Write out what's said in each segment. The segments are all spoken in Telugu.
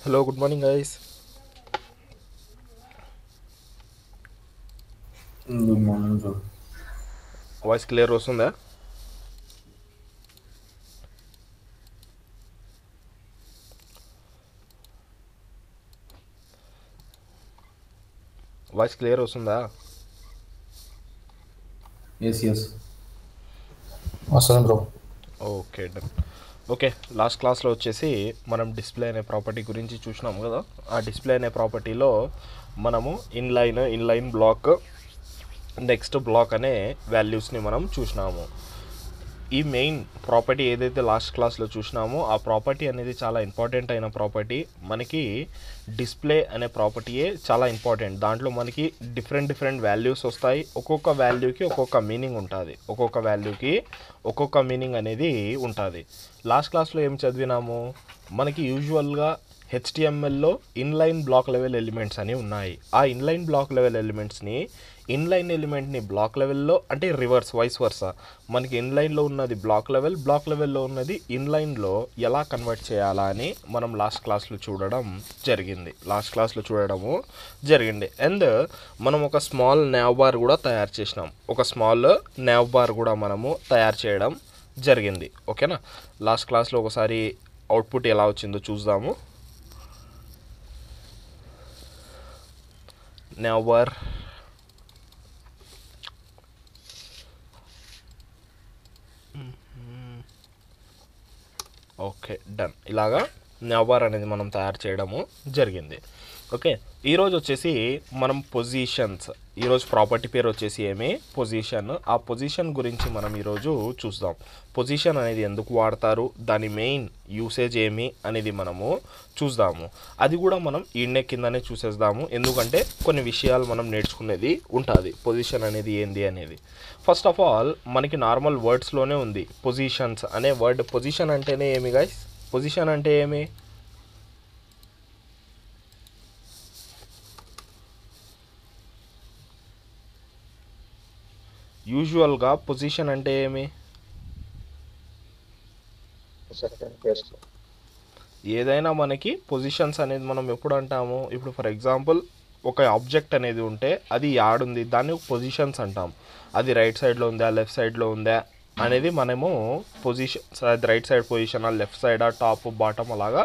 Hello, good morning, guys. Good morning, bro. Voice clear వస్తుందా? వాయిస్ క్లియర్ వస్తుందా? Yes. వస్తుంది bro. Okay, done. Okay, last క్లాస్లో వచ్చేసి మనం డిస్ప్లే అనే ప్రాపర్టీ గురించి చూసినాం కదా. ఆ డిస్ప్లే అనే ప్రాపర్టీలో మనము ఇన్లైన్ బ్లాక్, నెక్స్ట్ బ్లాక్ అనే వాల్యూస్ని మనం చూసినాము. ఈ మెయిన్ ప్రాపర్టీ ఏదైతే లాస్ట్ క్లాస్లో చూసినామో ఆ ప్రాపర్టీ అనేది చాలా ఇంపార్టెంట్ అయిన ప్రాపర్టీ. మనకి డిస్ప్లే అనే ప్రాపర్టీయే చాలా ఇంపార్టెంట్. దాంట్లో మనకి డిఫరెంట్ వాల్యూస్ వస్తాయి. ఒక్కొక్క వాల్యూకి ఒక్కొక్క మీనింగ్ ఉంటుంది. ఒక్కొక్క వాల్యూకి ఒక్కొక్క మీనింగ్ అనేది ఉంటుంది. లాస్ట్ క్లాస్లో ఏం చదివినాము? మనకి యూజువల్గా హెచ్టిఎంఎల్లో ఇన్లైన్ బ్లాక్ లెవెల్ ఎలిమెంట్స్ అని ఉన్నాయి. ఆ ఇన్లైన్ బ్లాక్ లెవెల్ ఎలిమెంట్స్ని ఇన్లైన్ ఎలిమెంట్ని బ్లాక్ లెవెల్లో, అంటే రివర్స్ వైస్ వర్సా, మనకి ఇన్లైన్లో ఉన్నది బ్లాక్ లెవెల్లో ఉన్నది ఇన్లైన్లో ఎలా కన్వర్ట్ చేయాలా అని మనం లాస్ట్ క్లాస్లో చూడడము జరిగింది. అండ్ మనం ఒక స్మాల్ నావ్ బార్ కూడా తయారు చేసినాం. మనము తయారు చేయడం జరిగింది. ఓకేనా? లాస్ట్ క్లాస్లో ఒకసారి అవుట్పుట్ ఎలా వచ్చిందో చూద్దాము. Now bar okay, done. ఇలాగా నాబార్ అనేది మనం తయారు చేయడము జరిగింది. ఓకే, ఈరోజు వచ్చేసి మనం ఈరోజు ప్రాపర్టీ పేరు వచ్చేసి పొజిషన్. ఆ పొజిషన్ గురించి మనం ఈరోజు చూద్దాం. పొజిషన్ అనేది ఎందుకు వాడతారు, దాని మెయిన్ యూసేజ్ ఏమి అనేది మనము చూద్దాము. అది కూడా మనం ఈడ్నే కిందనే చూసేద్దాము, ఎందుకంటే కొన్ని విషయాలు మనం నేర్చుకునేది ఉంటుంది. పొజిషన్ అనేది ఏంది అనేది ఫస్ట్ ఆఫ్ ఆల్ మనకి నార్మల్ వర్డ్స్లోనే ఉంది. పొజిషన్స్ అనే వర్డ్, పొజిషన్ అంటేనే ఏమి గైస్? పొజిషన్ అంటే ఏమి? యూజువల్గా పొజిషన్ అంటే ఏమి? ఏదైనా మనకి పొజిషన్స్ అనేది మనం ఎప్పుడు అంటాము? ఇప్పుడు ఫర్ ఎగ్జాంపుల్ ఒక ఆబ్జెక్ట్ అనేది ఉంటే అది యాడుంది, దాన్ని పొజిషన్స్ అంటాం. అది రైట్ సైడ్లో ఉందా, లెఫ్ట్ సైడ్లో ఉందా అనేది మనము పొజిషన్స్, అది రైట్ సైడ్ పొజిషనా, లెఫ్ట్ సైడా, టాప్ బాటమ్, అలాగా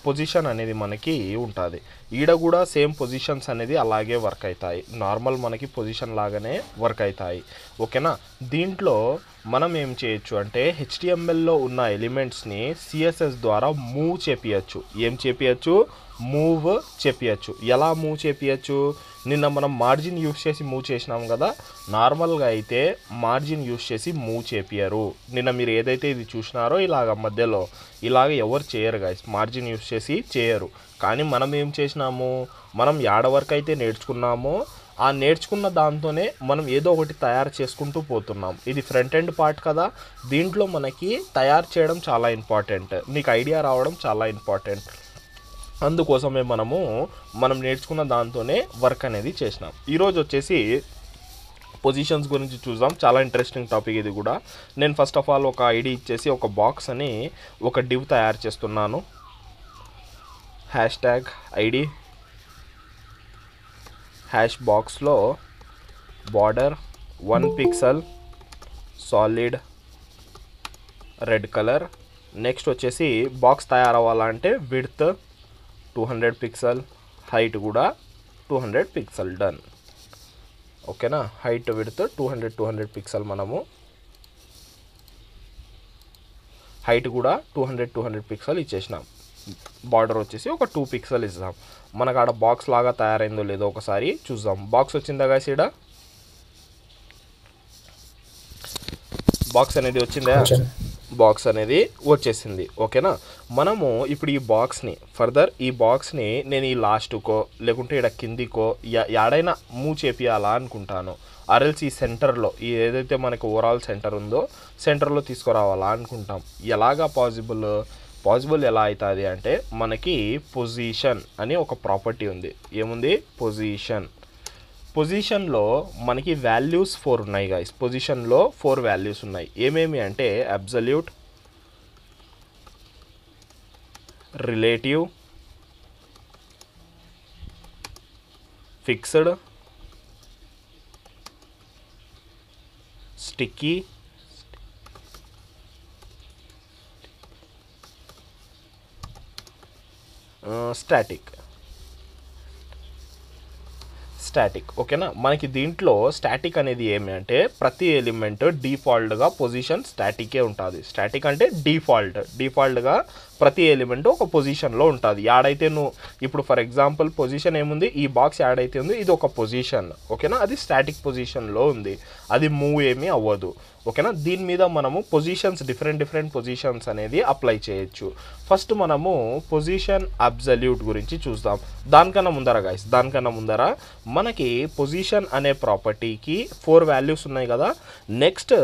పొజిషన్ అనేది మనకి ఉంటుంది. ఈడ కూడా సేమ్ పొజిషన్స్ అనేది అలాగే వర్క్ అవుతాయి. నార్మల్ మనకి పొజిషన్ లాగానే వర్క్ అవుతాయి. ఓకేనా? దీంట్లో మనం ఏం చేయొచ్చు అంటే హెచ్టిఎంఎల్లో ఉన్న ఎలిమెంట్స్ని సిఎస్ఎస్ ద్వారా మూవ్ చేపియచ్చు. మూవ్ చేపియచ్చు. ఎలా మూవ్ చేపియచ్చు? నిన్న మనం మార్జిన్ యూస్ చేసి మూవ్ చేసినాం కదా. నార్మల్గా అయితే మార్జిన్ యూస్ చేసి మూవ్ చేపియరు. నిన్న మీరు ఏదైతే ఇది చూసినారో మధ్యలో ఇలాగ ఎవరు చేయరు గైస్, మార్జిన్ యూస్ చేసి చేయరు. కానీ మనం ఏం చేసినాము, మనం యాడ వరకు అయితే నేర్చుకున్నామో ఆ నేర్చుకున్న దాంతోనే మనం ఏదో ఒకటి తయారు చేసుకుంటూ పోతున్నాం. ఇది ఫ్రంట్ ఎండ్ పార్ట్ కదా. దీంట్లో మనకి తయారు చేయడం చాలా ఇంపార్టెంట్, మీకు ఐడియా రావడం చాలా ఇంపార్టెంట్. అందుకోసమే మనం నేర్చుకున్న దాంతోనే వర్క్ అనేది చేసినాం. ఈరోజు వచ్చేసి పొజిషన్స్ గురించి చూద్దాం. చాలా ఇంట్రెస్టింగ్ టాపిక్ ఇది కూడా. నేను ఫస్ట్ ఆఫ్ ఆల్ ఒక ఐడి ఇచ్చేసి ఒక బాక్స్ అని ఒక డివ్ తయారు చేస్తున్నాను. హ్యాష్ ట్యాగ్ ఐడి హ్యాష్ బాక్స్లో border 1 pixel solid red colour. Next వచ్చేసి బాక్స్ తయారవ్వాలంటే విడ్త్ 200 పిక్సెల్, హైట్ కూడా 200 పిక్సెల్. డన్. ఓకేనా? Height width 200 pixel. మనము హైట్ కూడా 200 పిక్సెల్ ఇచ్చేసినాం. బార్డర్ వచ్చేసి ఒక 2 పిక్సెల్ ఇస్తాం. మనకు ఆడ బాక్స్ లాగా తయారైందో లేదో ఒకసారి చూద్దాం. బాక్స్ వచ్చిందా గాయ్స్? ఈడ బాక్స్ అనేది వచ్చిందా? బాక్స్ అనేది వచ్చేసింది. ఓకేనా? మనము ఇప్పుడు ఈ బాక్స్ని నేను ఈ లాస్ట్కో లేకుంటే ఇక్కడ కిందికో యాడైనా మూవ్ చేపియాలా అనుకుంటాను. ఆర్ఎల్స్ ఈ సెంటర్లో, ఈ ఏదైతే మనకు ఓవరాల్ సెంటర్ ఉందో సెంటర్లో తీసుకురావాలా అనుకుంటాం. ఎలాగా పాసిబుల్ ఎలా అవుతుంది అంటే మనకి పొజిషన్ అని ఒక ప్రాపర్టీ ఉంది. ఏముంది? పొజిషన్లో మనకి వాల్యూస్ 4 ఉన్నాయి గైస్. పొజిషన్లో 4 వాల్యూస్ ఉన్నాయి. ఏమేమి అంటే absolute, relative, fixed, sticky, static. ఓకేనా. మనకి దీంట్లో స్టాటిక్ అనేది ఏమి అంటే ప్రతి ఎలిమెంట్ డిఫాల్ట్గా పొజిషన్ స్టాటికే ఉంటుంది. స్టాటిక్ అంటే డిఫాల్ట్గా ప్రతి ఎలిమెంట్ ఒక పొజిషన్లో ఉంటుంది. యాడైతే నువ్వు ఇప్పుడు ఫర్ ఎగ్జాంపుల్ పొజిషన్ ఏముంది, ఈ బాక్స్ యాడ్ అయితే ఉంది, ఇది ఒక పొజిషన్. ఓకేనా, అది స్టాటిక్ పొజిషన్లో ఉంది, అది మూవ్ ఏమీ అవ్వదు. ఓకేనా. దీని మీద మనము పొజిషన్స్ డిఫరెంట్ పొజిషన్స్ అనేది అప్లై చేయొచ్చు. ఫస్ట్ మనము పొజిషన్ అబ్సల్యూట్ గురించి చూద్దాం. దానికన్నా ముందర మనకి పొజిషన్ అనే ప్రాపర్టీకి 4 వాల్యూస్ ఉన్నాయి కదా. నెక్స్ట్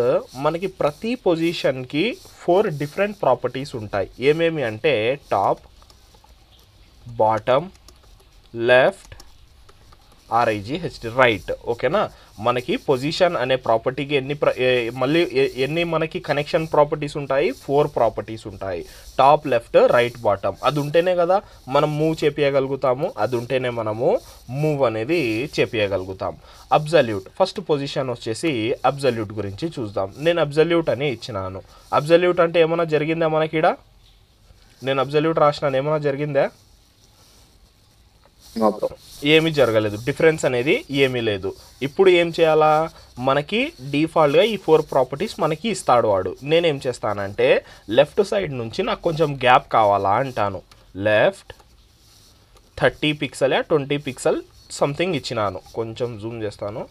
మనకి ప్రతి పొజిషన్కి 4 డిఫరెంట్ ప్రాపర్టీస్ ఉంటాయి. ఏమేమి అంటే top, bottom, left, RIGHT right. ఓకేనా. మనకి పొజిషన్ అనే ప్రాపర్టీకి ఎన్ని మనకి కనెక్షన్ ప్రాపర్టీస్ ఉంటాయి? 4 ప్రాపర్టీస్ ఉంటాయి. Top, left, right, bottom. అది ఉంటేనే కదా మనం మూవ్ చేపించగలుగుతాము, అది ఉంటేనే మనము మూవ్ అనేది చేపించగలుగుతాం. అబ్సల్యూట్ ఫస్ట్ పొజిషన్ వచ్చేసి అబ్సల్యూట్ గురించి చూద్దాం. నేను అబ్సల్యూట్ అని ఇచ్చినాను. అబ్సల్యూట్ అంటే ఏమైనా జరిగిందా మనకి? నేను అబ్సల్యూట్ రాసినాను, ఏమైనా జరిగిందా? ఏమీ జరగలేదు, డిఫరెన్స్ అనేది ఏమీ లేదు. ఇప్పుడు ఏం చేయాలా? మనకి డిఫాల్ట్గా ఈ 4 ప్రాపర్టీస్ మనకి ఇస్తాడు వాడు. నేనేం చేస్తానంటే లెఫ్ట్ సైడ్ నుంచి నాకు కొంచెం గ్యాప్ కావాలా అంటాను. లెఫ్ట్ 30 పిక్సెల్ 20 పిక్సెల్ సంథింగ్ ఇచ్చినాను. కొంచెం జూమ్ చేస్తాను.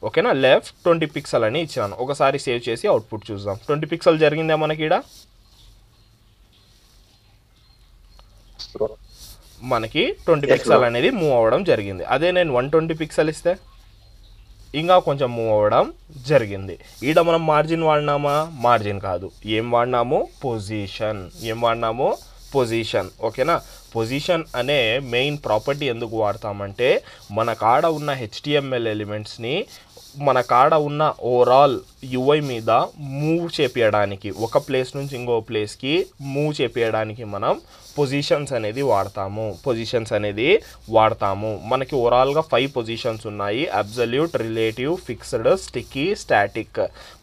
ఓకేనా. లెఫ్ట్ 20 పిక్సెల్ అని ఇచ్చినాను. ఒకసారి సేవ్ చేసి అవుట్పుట్ చూద్దాం. 20 పిక్సెల్ జరిగిందా మనకి? మనకి 20 పిక్సెల్ అనేది మూవ్ అవ్వడం జరిగింది. అదే నేను 120 పిక్సెల్ ఇస్తే ఇంకా కొంచెం మూవ్ అవ్వడం జరిగింది. ఈడ మనం మార్జిన్ వాడినామా? మార్జిన్ కాదు, ఏం వాడినాము? పొజిషన్. ఓకేనా. పొజిషన్ అనే మెయిన్ ప్రాపర్టీ ఎందుకు వాడతామంటే మన కాడ ఉన్న HTML ఎలిమెంట్స్ని మన కాడ ఉన్న ఓవరాల్ UI మీద మూవ్ చేపించడానికి, ఒక ప్లేస్ నుంచి ఇంకో ప్లేస్కి మూవ్ చేపించడానికి మనం పొజిషన్స్ అనేది వాడతాము. మనకి ఓవరాల్గా 5 పొజిషన్స్ ఉన్నాయి. Absolute, relative, fixed, sticky, static.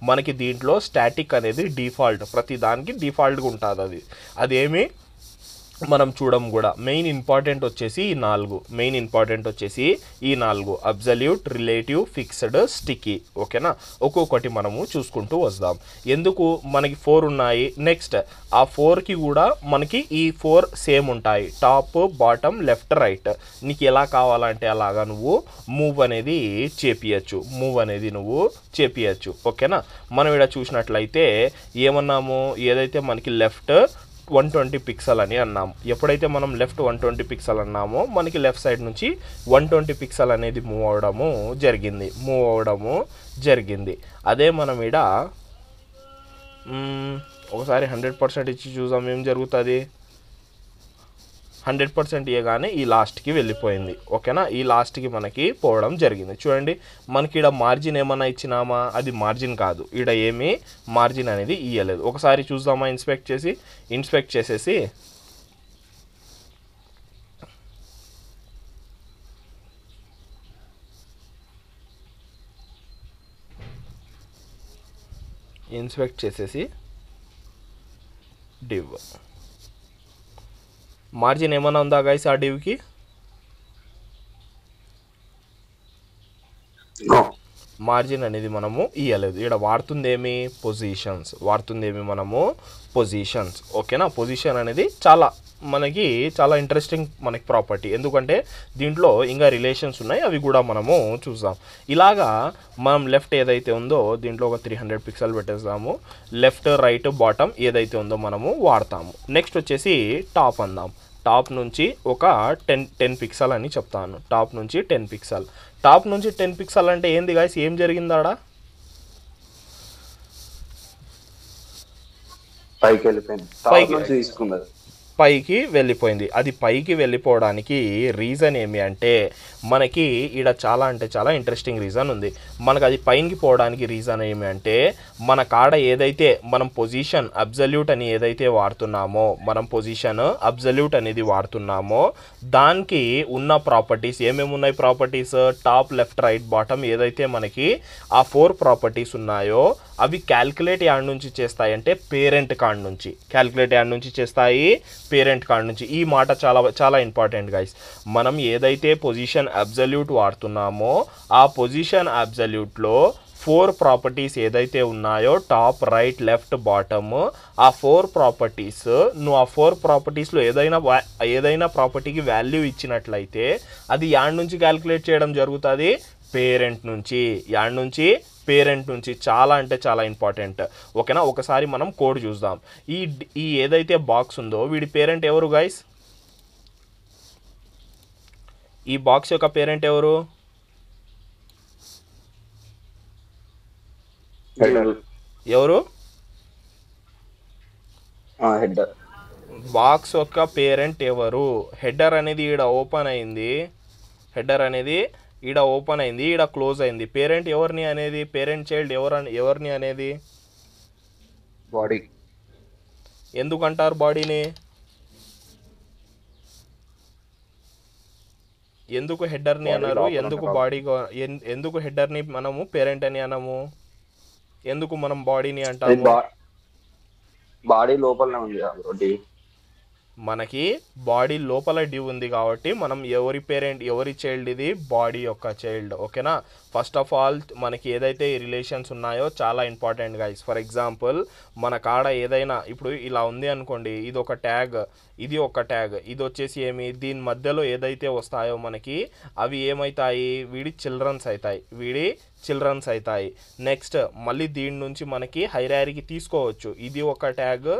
మనకి దీంట్లో స్టాటిక్ అనేది డిఫాల్ట్, ప్రతి దానికి డిఫాల్ట్గా ఉంటుంది. అదేమి మనం చూడం కూడా. మెయిన్ ఇంపార్టెంట్ వచ్చేసి ఈ 4 అబ్సల్యూట్, రిలేటివ్, ఫిక్స్డ్, స్టిక్కీ. ఓకేనా. ఒక్కొక్కటి మనము చూసుకుంటూ వద్దాం. ఎందుకు మనకి 4 ఉన్నాయి. నెక్స్ట్ ఆ 4కి కూడా మనకి ఈ 4 సేమ్ ఉంటాయి. Top, bottom, left, right. నీకు ఎలా కావాలంటే అలాగా నువ్వు మూవ్ అనేది చేపియచ్చు. ఓకేనా. మనం ఇక్కడ చూసినట్లయితే ఏమన్నాము? ఏదైతే మనకి లెఫ్ట్ 120 పిక్సెల్ అని అన్నాము. ఎప్పుడైతే మనం లెఫ్ట్ 120 పిక్సెల్ అన్నామో మనకి లెఫ్ట్ సైడ్ నుంచి 120 పిక్సెల్ అనేది మూవ్ అవ్వడము జరిగింది. అదే మనం ఇక్కడ ఒకసారి 100% ఇచ్చి చూద్దాం ఏం జరుగుతుంది. 100% ఇవ్వగానే ఈ లాస్ట్కి వెళ్ళిపోయింది. ఓకేనా. ఈ లాస్ట్కి మనకి పోవడం జరిగింది. చూడండి, మనకి ఇక్కడ మార్జిన్ ఏమన్నా ఇచ్చినామా? అది మార్జిన్ కాదు. ఇక్కడ ఏమీ మార్జిన్ అనేది ఇవ్వలేదు. ఒకసారి చూద్దామా? ఇన్స్పెక్ట్ చేసేసి డివ్ మార్జిన్ ఏమైనా ఉందా గైస్ ఆ డివ్కి? మార్జిన్ అనేది మనము ఇవ్వలేదు. ఇక్కడ వాడుతుందేమి? పొజిషన్స్. ఓకేనా. పొజిషన్ అనేది చాలా ఇంట్రెస్టింగ్ మనకి ప్రాపర్టీ. ఎందుకంటే దీంట్లో ఇంకా రిలేషన్స్ ఉన్నాయి, అవి కూడా మనము చూద్దాం. ఇలాగా మనం లెఫ్ట్ ఏదైతే ఉందో దీంట్లో ఒక 300 పిక్సెల్ పెట్టేస్తాము. లెఫ్ట్, రైట్, బాటమ్ ఏదైతే ఉందో మనము వాడతాము. నెక్స్ట్ వచ్చేసి టాప్ అందాం. టాప్ నుంచి ఒక 10 పిక్సెల్ అని చెప్తాను. టాప్ నుంచి 10 పిక్సెల్ అంటే ఏంది గాయస్? ఏం జరిగిందాడా? పైకి వెళ్ళిపోయింది. పైకి వెళ్ళిపోయింది. అది పైకి వెళ్ళిపోవడానికి రీజన్ ఏమి అంటే మనకి ఈడ చాలా అంటే చాలా ఇంట్రెస్టింగ్ రీజన్ ఉంది. మనకు అది పైకి పోవడానికి రీజన్ ఏమి అంటే మన కాడ ఏదైతే మనం పొజిషన్ అబ్జల్యూట్ అని ఏదైతే వాడుతున్నామో, మనం పొజిషన్ అబ్జల్యూట్ అనేది వాడుతున్నామో దానికి ఉన్న ప్రాపర్టీస్ ఏమేమి ఉన్నాయి? Properties top, left, right, bottom ఏదైతే మనకి ఆ 4 ప్రాపర్టీస్ ఉన్నాయో అవి క్యాల్కులేట్ యాడ్ నుంచి చేస్తాయి అంటే పేరెంట్ కార్డ్ నుంచి. క్యాల్కులేట్ యాడ్ నుంచి చేస్తాయి? పేరెంట్ కార్డ్ నుంచి. ఈ మాట చాలా చాలా ఇంపార్టెంట్ గైస్. మనం ఏదైతే పొజిషన్ అబ్జల్యూట్ వాడుతున్నామో ఆ పొజిషన్ అబ్జల్యూట్లో 4 ప్రాపర్టీస్ ఏదైతే ఉన్నాయో టాప్, రైట్, లెఫ్ట్, బాటమ్, ఆ 4 ప్రాపర్టీస్ నువ్వు ఆ 4 ప్రాపర్టీస్లో ఏదైనా ప్రాపర్టీకి వాల్యూ ఇచ్చినట్లయితే అది యాడ్ నుంచి క్యాల్కులేట్ చేయడం జరుగుతుంది? పేరెంట్ నుంచి. యాడ్ నుంచి? పేరెంట్ నుంచి. చాలా అంటే చాలా ఇంపార్టెంట్. ఓకేనా? ఒకసారి మనం కోడ్ చూద్దాం. ఈ ఏదైతే బాక్స్ ఉందో వీడి పేరెంట్ ఎవరు గైస్? ఈ బాక్స్ యొక్క పేరెంట్ ఎవరు? ఎవరు? హెడర్. బాక్స్ యొక్క పేరెంట్ ఎవరు? హెడర్ అనేది ఈడ ఓపెన్ అయింది. హెడర్ అనేది ఈడ ఓపెన్ అయింది, ఈడ క్లోజ్ అయింది. పేరెంట్ ఎవరిని అనేది? పేరెంట్ చైల్డ్ ఎవరిని అనేది? బాడీ. ఎందుకంటారు బాడీని? ఎందుకు హెడర్ని అన్నారు? ఎందుకు బాడీ? ఎందుకు హెడర్ని మనము పేరెంట్ అని అనము? ఎందుకు మనం బాడీని అంటాము? బాడీ లోపలనే ఉంది కాబట్టి మనకి బాడీ లోపల డ్యూ ఉంది కాబట్టి మనం ఎవరి పేరెంట్, ఎవరి చైల్డ్? ఇది బాడీ యొక్క చైల్డ్. ఓకేనా? ఫస్ట్ ఆఫ్ ఆల్ మనకి ఏదైతే ఈ రిలేషన్స్ ఉన్నాయో చాలా ఇంపార్టెంట్ గైస్. ఫర్ ఎగ్జాంపుల్ మన కాడ ఏదైనా ఇప్పుడు ఇలా ఉంది అనుకోండి, ఇది ఒక ట్యాగ్, ఇది ఒక ట్యాగ్, ఇది వచ్చేసి ఏమి? దీని మధ్యలో ఏదైతే వస్తాయో మనకి అవి ఏమవుతాయి? వీడి చిల్డ్రన్స్ అవుతాయి. నెక్స్ట్ మళ్ళీ దీని నుంచి మనకి హైరార్కీ తీసుకోవచ్చు. ఇది ఒక ట్యాగ్,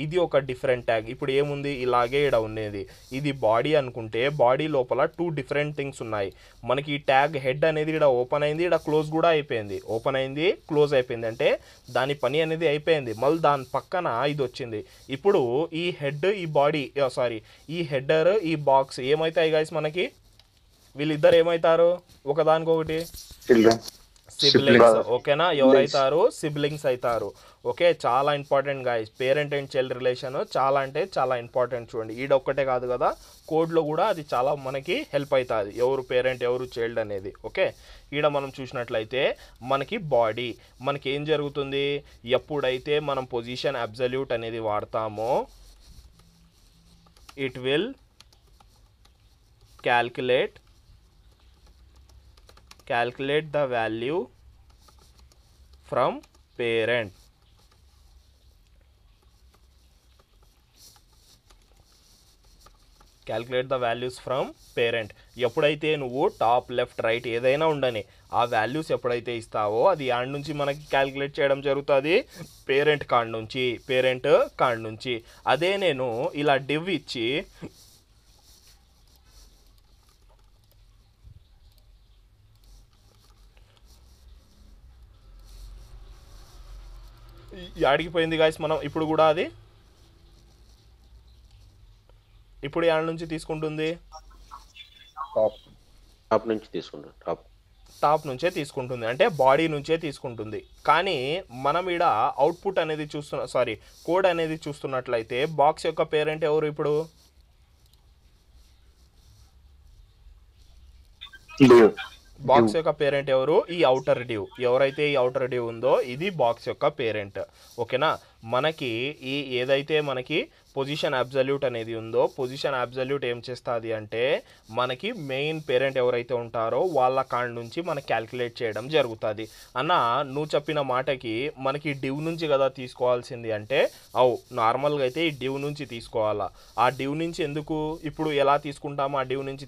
ఇది ఒక డిఫరెంట్ ట్యాగ్. ఇప్పుడు ఏముంది? ఇలాగే ఇక్కడ ఉండేది ఇది బాడీ అనుకుంటే బాడీ లోపల 2 డిఫరెంట్ థింగ్స్ ఉన్నాయి. మనకి ఈ ట్యాగ్ హెడ్ అనేది ఇక్కడ ఓపెన్ అయింది, ఇక్కడ క్లోజ్ కూడా అయిపోయింది. ఓపెన్ అయింది, క్లోజ్ అయిపోయింది అంటే దాని పని అనేది అయిపోయింది. మళ్ళీ దాని పక్కన ఇది వచ్చింది. ఇప్పుడు ఈ హెడ్, ఈ బాడీ, ఈ హెడర్, ఈ బాక్స్ ఏమవుతాయి గైస్? మనకి వీళ్ళిద్దరు ఏమవుతారు? ఒకదానికొకటి సిబ్లింగ్స్. ఓకేనా? ఎవరైతారు? సిబ్లింగ్స్ అవుతారు. ఓకే, చాలా important guys. Parent and child relation చాలా అంటే చాలా ఇంపార్టెంట్. చూడండి ఈడ ఒక్కటే కాదు కదా, కోడ్లో కూడా అది చాలా మనకి హెల్ప్ అవుతుంది, ఎవరు పేరెంట్ ఎవరు చైల్డ్ అనేది. ఓకే, ఈడ మనం చూసినట్లయితే మనకి బాడీ, మనకి ఏం జరుగుతుంది? ఎప్పుడైతే మనం పొజిషన్ అబ్జల్యూట్ అనేది వాడతామో it will calculate the value from parent. Calculate the values from parent. ఎప్పుడైతే నువ్వు టాప్, లెఫ్ట్, రైట్ ఏదైనా ఉండని ఆ వాల్యూస్ ఎప్పుడైతే ఇస్తావో అది యాడ్ నుంచి మనకి క్యాల్కులేట్ చేయడం జరుగుతుంది? పేరెంట్ కార్డ్ నుంచి. అదే నేను ఇలా డివ్ ఇచ్చి యాడికిపోయింది గాయస్ మనం ఇప్పుడు కూడా అది ఇప్పుడు యాడ్ నుంచి తీసుకుంటుంది? టాప్ నుంచే తీసుకుంటుంది, అంటే బాడీ నుంచే తీసుకుంటుంది. కానీ మనం ఈడ అవుట్పుట్ అనేది కోడ్ అనేది చూస్తున్నట్లయితే బాక్స్ యొక్క పేరెంట్ ఎవరు? ఇప్పుడు బాక్స్ యొక్క పేరెంట్ ఎవరు? ఈ అవుటర్ డ్యూ. ఎవరైతే ఈ అవుటర్ డ్యూ ఉందో ఇది బాక్స్ యొక్క పేరెంట్. ఓకేనా? మనకి ఈ ఏదైతే మనకి పొజిషన్ అబ్జల్యూట్ అనేది ఉందో పొజిషన్ అబ్జల్యూట్ ఏం చేస్తుంది అంటే మనకి మెయిన్ పేరెంట్ ఎవరైతే ఉంటారో వాళ్ళ కాడ నుంచి మనకి క్యాల్కులేట్ చేయడం జరుగుతుంది. అన్న నువ్వు చెప్పిన మాటకి మనకి డివ్ నుంచి కదా తీసుకోవాల్సింది అంటే నార్మల్గా అయితే ఈ డివ్ నుంచి తీసుకోవాలా. ఆ డివ్ నుంచి ఎందుకు ఇప్పుడు ఎలా తీసుకుంటాము? ఆ డివ్ నుంచి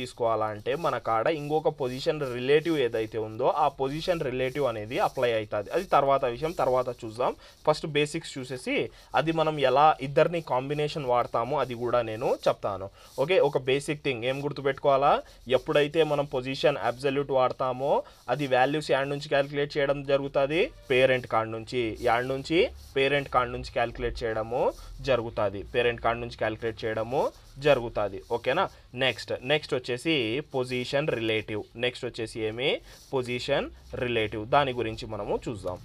తీసుకోవాలా అంటే మన కాడ ఇంకొక పొజిషన్ రిలేటివ్ ఏదైతే ఉందో ఆ పొజిషన్ రిలేటివ్ అనేది అప్లై అవుతుంది. అది తర్వాత విషయం, తర్వాత చూద్దాం. ఫస్ట్ బేసిక్స్ చూసేసి అది మనం ఎలా ఇద్దరిని కాంబినేషన్ వాడతామో అది కూడా నేను చెప్తాను. ఓకే, ఒక బేసిక్ థింగ్ ఏం గుర్తుపెట్టుకోవాలా, ఎప్పుడైతే మనం పొజిషన్ అబ్సల్యూట్ వాడతామో అది వాల్యూస్ యాడ్ నుంచి క్యాలిక్యులేట్ చేయడం జరుగుతుంది, పేరెంట్ కార్డ్ నుంచి పేరెంట్ కార్డ్ నుంచి క్యాలిక్యులేట్ చేయడము జరుగుతుంది, పేరెంట్ కార్డ్ నుంచి క్యాలిక్యులేట్ చేయడము జరుగుతుంది. ఓకేనా. నెక్స్ట్ వచ్చేసి పొజిషన్ రిలేటివ్. నెక్స్ట్ వచ్చేసి ఏమి, పొజిషన్ రిలేటివ్. దాని గురించి మనము చూద్దాం.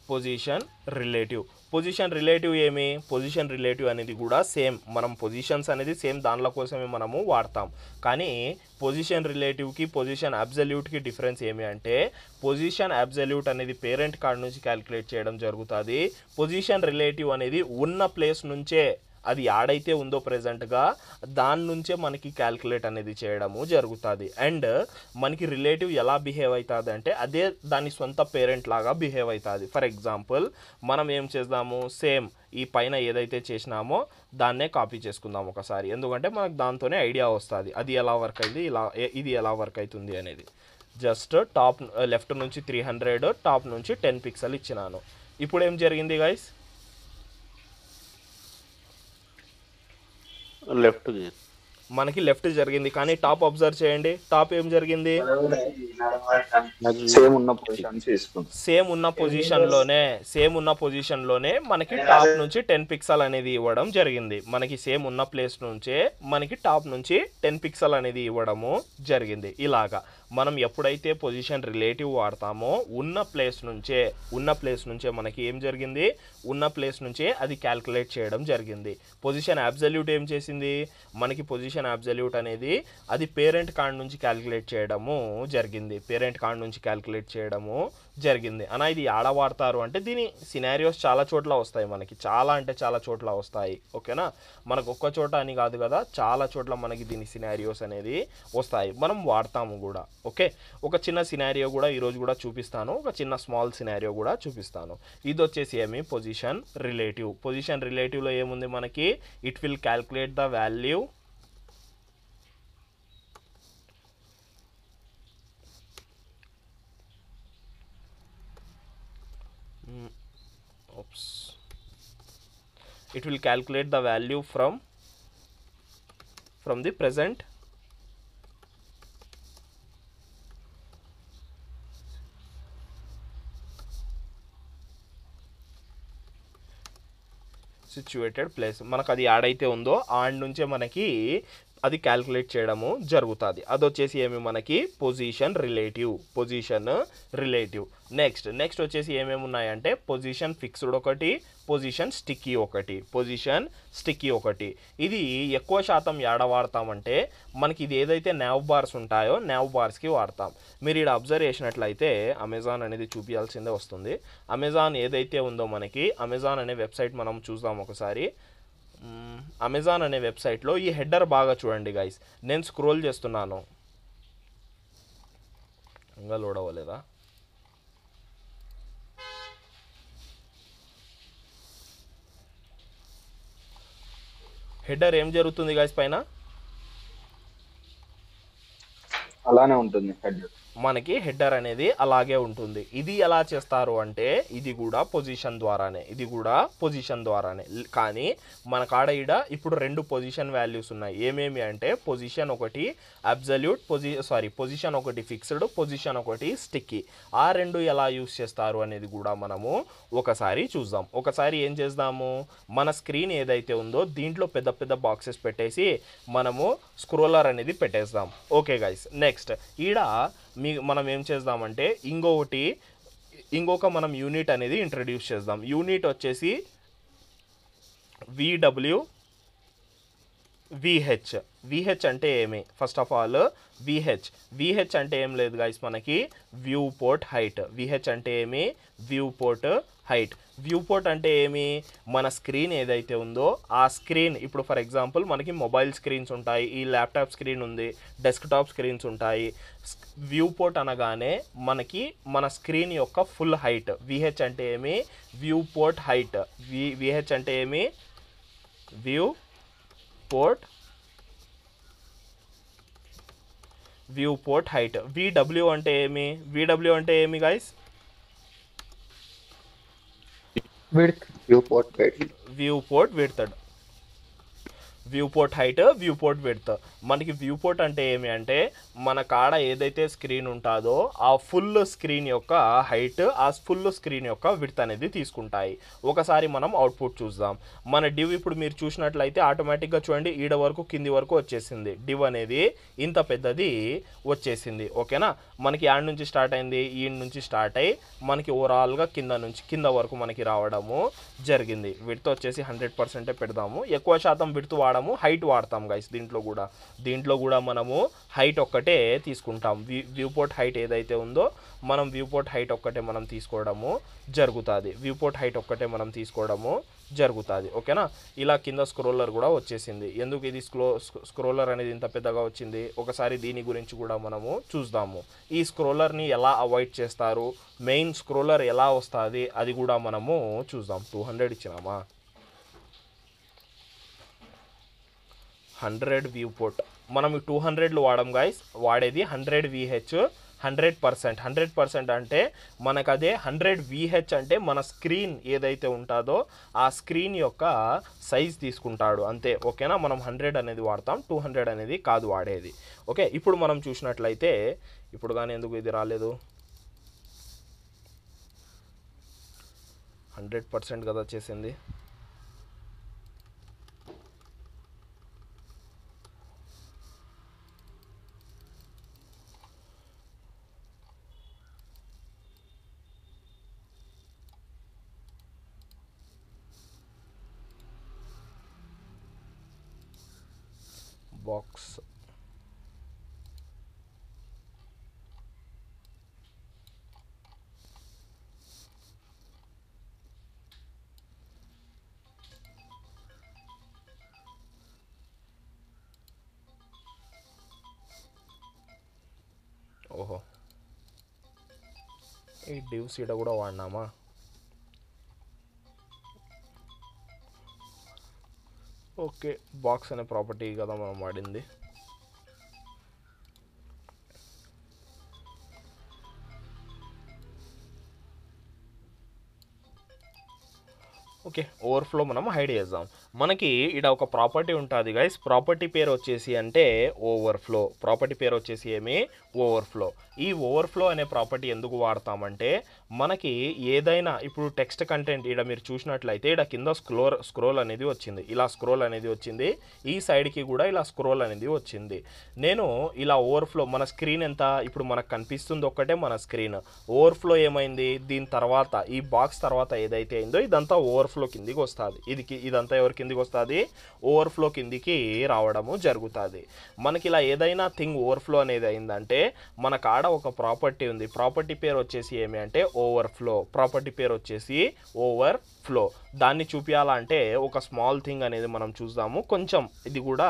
పొజిషన్ రిలేటివ్ ఏమి, పొజిషన్ రిలేటివ్ అనేది కూడా సేమ్, మనం పొజిషన్స్ అనేది సేమ్ దానిలో కోసమే మనము వాడతాం. కానీ పొజిషన్ రిలేటివ్కి పొజిషన్ అబ్సల్యూట్కి డిఫరెన్స్ ఏమి అంటే, పొజిషన్ అబ్సల్యూట్ అనేది పేరెంట్ కార్డ్ నుంచి క్యాలిక్యులేట్ చేయడం జరుగుతుంది. పొజిషన్ రిలేటివ్ అనేది ఉన్న ప్లేస్ నుంచే, అది యాడైతే ఉందో ప్రెజెంట్గా దాని నుంచే మనకి క్యాల్కులేట్ అనేది చేయడము జరుగుతుంది. అండ్ మనకి రిలేటివ్ ఎలా బిహేవ్ అవుతుంది అంటే అదే దాని సొంత పేరెంట్ లాగా బిహేవ్ అవుతుంది. ఫర్ ఎగ్జాంపుల్ మనం ఏం చేద్దాము, సేమ్ ఈ పైన ఏదైతే చేసినామో దాన్నే కాపీ చేసుకుందాం ఒకసారి, ఎందుకంటే మనకు దాంతోనే ఐడియా వస్తుంది అది ఎలా వర్క్ అయింది, ఇది ఎలా వర్క్ అవుతుంది అనేది. జస్ట్ టాప్ లెఫ్ట్ నుంచి 300, టాప్ నుంచి 10 పిక్సెల్ ఇచ్చినాను. ఇప్పుడు ఏం జరిగింది గైస్, మనకి లెఫ్ట్ జరిగింది, కానీ టాప్ అబ్జర్వ్ చేయండి, టాప్ ఏం జరిగింది, సేమ్ ఉన్న పొజిషన్లోనే మనకి టాప్ నుంచి 10 పిక్సెల్ అనేది ఇవ్వడం జరిగింది. మనకి సేమ్ ఉన్న ప్లేస్ నుంచే మనకి టాప్ నుంచి 10 పిక్సెల్ అనేది ఇవ్వడము జరిగింది. ఇలాగా మనం ఎప్పుడైతే పొజిషన్ రిలేటివ్ వాడతామో ఉన్న ప్లేస్ నుంచే మనకి ఏం జరిగింది, ఉన్న ప్లేస్ నుంచే అది క్యాల్కులేట్ చేయడం జరిగింది. పొజిషన్ అబ్సల్యూట్ ఏం చేసింది, మనకి పొజిషన్ అబ్సల్యూట్ అనేది అది పేరెంట్ కార్డ్ నుంచి క్యాల్కులేట్ చేయడము జరిగింది. అన్న ఇది ఆడ వాడతారు అంటే దీని సినారియోస్ చాలా చోట్ల వస్తాయి, మనకి చాలా అంటే చాలా చోట్ల వస్తాయి. ఓకేనా, మనకు ఒక్క చోట అని కాదు కదా, చాలా చోట్ల మనకి దీని సినారియోస్ అనేది వస్తాయి, మనం వాడతాము కూడా. ఓకే, ఒక చిన్న సినారియో కూడా ఈరోజు కూడా చూపిస్తాను, ఒక చిన్న స్మాల్ సినారియో కూడా చూపిస్తాను. ఇది వచ్చేసి ఏమి, పొజిషన్ రిలేటివ్లో ఏముంది మనకి, it will calculate the value from the present situated place. మనకు అది యాడ్ అయితే ఉందో ఆడ్ నుంచే మనకి అది క్యాల్కులేట్ చేయడము జరుగుతుంది. అది వచ్చేసి ఏమి మనకి పొజిషన్ రిలేటివ్. నెక్స్ట్ వచ్చేసి ఏమేమి ఉన్నాయంటే పొజిషన్ ఫిక్స్డ్ ఒకటి, పొజిషన్ స్టిక్కీ ఒకటి. ఇది ఎక్కువ శాతం యాడ వాడతామంటే మనకి ఇది ఏదైతే నావ్ బార్స్ ఉంటాయో నావ్ బార్స్కి వాడతాం. మీరు ఇక్కడ అబ్జర్వ్ చేసినట్లయితే అమెజాన్ అనేది చూపించాల్సిందే వస్తుంది. అమెజాన్ ఏదైతే ఉందో మనకి అమెజాన్ అనే వెబ్సైట్ మనం చూద్దాం ఒకసారి. అమెజాన్ అనే వెబ్సైట్లో ఈ హెడర్ బాగా చూడండి గైస్, నేను స్క్రోల్ చేస్తున్నాను, ఇంకా లోడ్ అవ్వలేదా, హెడర్ ఏం జరుగుతుంది గైస్, పైన అలానే ఉంటుంది హెడర్, మనకి హెడర్ అనేది అలాగే ఉంటుంది. ఇది ఎలా చేస్తారు అంటే ఇది కూడా పొజిషన్ ద్వారానే, కానీ మన కాడ ఈడ ఇప్పుడు 2 పొజిషన్ వాల్యూస్ ఉన్నాయి. ఏమేమి అంటే పొజిషన్ ఒకటి అబ్సల్యూట్, పొజిషన్ ఒకటి ఫిక్స్డ్, పొజిషన్ ఒకటి స్టిక్కీ. ఆ 2 ఎలా యూస్ చేస్తారు అనేది కూడా మనము ఒకసారి చూద్దాం. ఒకసారి ఏం చేద్దాము, మన స్క్రీన్ ఏదైతే ఉందో దీంట్లో పెద్ద పెద్ద బాక్సెస్ పెట్టేసి మనము స్క్రోలర్ అనేది పెట్టేద్దాం. ఓకే గైస్, నెక్స్ట్ ఈడ మనం ఏం చేద్దామంటే ఇంకొక మనం యూనిట్ అనేది ఇంట్రడ్యూస్ చేద్దాం. యూనిట్ వచ్చేసి VH అంటే ఏమి, ఫస్ట్ ఆఫ్ ఆల్ VH అంటే ఏం లేదు గైస్, మనకి వ్యూ పోర్ట్ హైట్. VH అంటే ఏమి, వ్యూ పోర్ట్ అంటే ఏమి, మన స్క్రీన్ ఏదైతే ఉందో ఆ స్క్రీన్, ఇప్పుడు ఫర్ ఎగ్జాంపుల్ మనకి మొబైల్ స్క్రీన్స్ ఉంటాయి, ఈ ల్యాప్టాప్ స్క్రీన్ ఉంది, డెస్క్టాప్ స్క్రీన్స్ ఉంటాయి. వ్యూ పోర్ట్ అనగానే మనకి మన స్క్రీన్ యొక్క ఫుల్ హైట్. VH అంటే ఏమి, వ్యూ పోర్ట్ హైట్. VH అంటే ఏమి, view port view port height. VW అంటే ఏమి? VW అంటే ఏమి guys? Width view port width. View port width. View port height, view port width. మనకి వ్యూ పోర్ట్ అంటే ఏమి అంటే మన కాడ ఏదైతే స్క్రీన్ ఉంటుందో ఆ ఫుల్ స్క్రీన్ యొక్క హైట్, ఆ ఫుల్ స్క్రీన్ యొక్క విడ్త్ అనేది తీసుకుంటాయి. ఒకసారి మనం అవుట్పుట్ చూద్దాం. మన డివ్ ఇప్పుడు మీరు చూసినట్లయితే ఆటోమేటిక్గా చూడండి ఈడ వరకు కింది వరకు వచ్చేసింది. డివ్ అనేది ఇంత పెద్దది వచ్చేసింది. ఓకేనా? మనకి యాడ్ నుంచి స్టార్ట్ అయింది, ఈ నుంచి స్టార్ట్ అయ్యి మనకి ఓవరాల్గా కింద వరకు మనకి రావడము జరిగింది. విడ్త్ వచ్చేసి 100% పెడదాము. ఎక్కువ శాతం విడ్త్ వాడము, హైట్ వాడతాం గైస్. దీంట్లో కూడా మనము హైట్ ఒక్కటే తీసుకుంటాం. వ్యూ పోర్ట్ హైట్ ఏదైతే ఉందో మనం వ్యూ పోర్ట్ హైట్ ఒక్కటే మనం తీసుకోవడము జరుగుతుంది. ఓకేనా? ఇలా కింద స్క్రోలర్ కూడా వచ్చేసింది. ఎందుకు ఇది స్క్రోలర్ అనేది ఇంత పెద్దగా వచ్చింది? ఒకసారి దీని గురించి కూడా మనము చూద్దాము. ఈ స్క్రోలర్ని ఎలా అవాయిడ్ చేస్తారు, మెయిన్ స్క్రోలర్ ఎలా వస్తుంది అది కూడా మనము చూద్దాం. 200 ఇచ్చినామా? 100 వ్యూ పోర్ట్. మనం 200 వాడడం గైస్, వాడేది 100 VH 100%. 100% అంటే మనకు అదే 100 VH అంటే మన స్క్రీన్ ఏదైతే ఉంటుందో ఆ స్క్రీన్ యొక్క సైజ్ తీసుకుంటాడు అంతే. ఓకేనా? మనం 100 అనేది వాడతాం, 200 అనేది కాదు వాడేది. ఓకే, ఇప్పుడు మనం చూసినట్లయితే ఇప్పుడు కానీ ఎందుకు ఇది రాలేదు? 100% కదా చేసింది. బాక్స్ ఓహో, ఈ డివ్ సీడ కూడా వాడినామా? ఓకే, బాక్స్ అనే ప్రాపర్టీ కదా మనం వాడింది. ఓకే, ఓవర్ఫ్లో మనం హైడ్ చేద్దాం. మనకి ఇక్కడ ఒక ప్రాపర్టీ ఉంటుంది గైస్. ప్రాపర్టీ పేరు వచ్చేసి అంటే ఓవర్ఫ్లో. ప్రాపర్టీ పేరు వచ్చేసి ఏమి? ఓవర్ఫ్లో. ఈ ఓవర్ఫ్లో అనే ప్రాపర్టీ ఎందుకు వాడతామంటే మనకి ఏదైనా ఇప్పుడు టెక్స్ట్ కంటెంట్ ఇక్కడ మీరు చూసినట్లయితే ఇక్కడ కింద స్క్రోల్ అనేది వచ్చింది, ఇలా స్క్రోల్ అనేది వచ్చింది, ఈ సైడ్కి కూడా ఇలా స్క్రోల్ అనేది వచ్చింది. నేను ఇలా ఓవర్ఫ్లో మన స్క్రీన్ ఎంత ఇప్పుడు మనకు కనిపిస్తుంది ఒక్కటే మన స్క్రీన్. ఓవర్ఫ్లో ఏమైంది? దీని తర్వాత ఈ బాక్స్ తర్వాత ఏదైతే అయిందో ఇదంతా ఓవర్ఫ్లో కిందికి వస్తుంది. ఇదంతా ఎవరి కిందికి వస్తుంది? ఓవర్ఫ్లో కిందికి రావడము జరుగుతుంది. మనకి ఇలా ఏదైనా థింగ్ ఓవర్ఫ్లో అనేది అయిందంటే మన కాడ ఒక ప్రాపర్టీ ఉంది. ప్రాపర్టీ పేరు వచ్చేసి ఏమి అంటే ఓవర్ఫ్లో. ప్రాపర్టీ పేరు వచ్చేసి ఓవర్ఫ్లో. దాన్ని చూపించాలంటే ఒక స్మాల్ థింగ్ అనేది మనం చూద్దాము. కొంచెం ఇది కూడా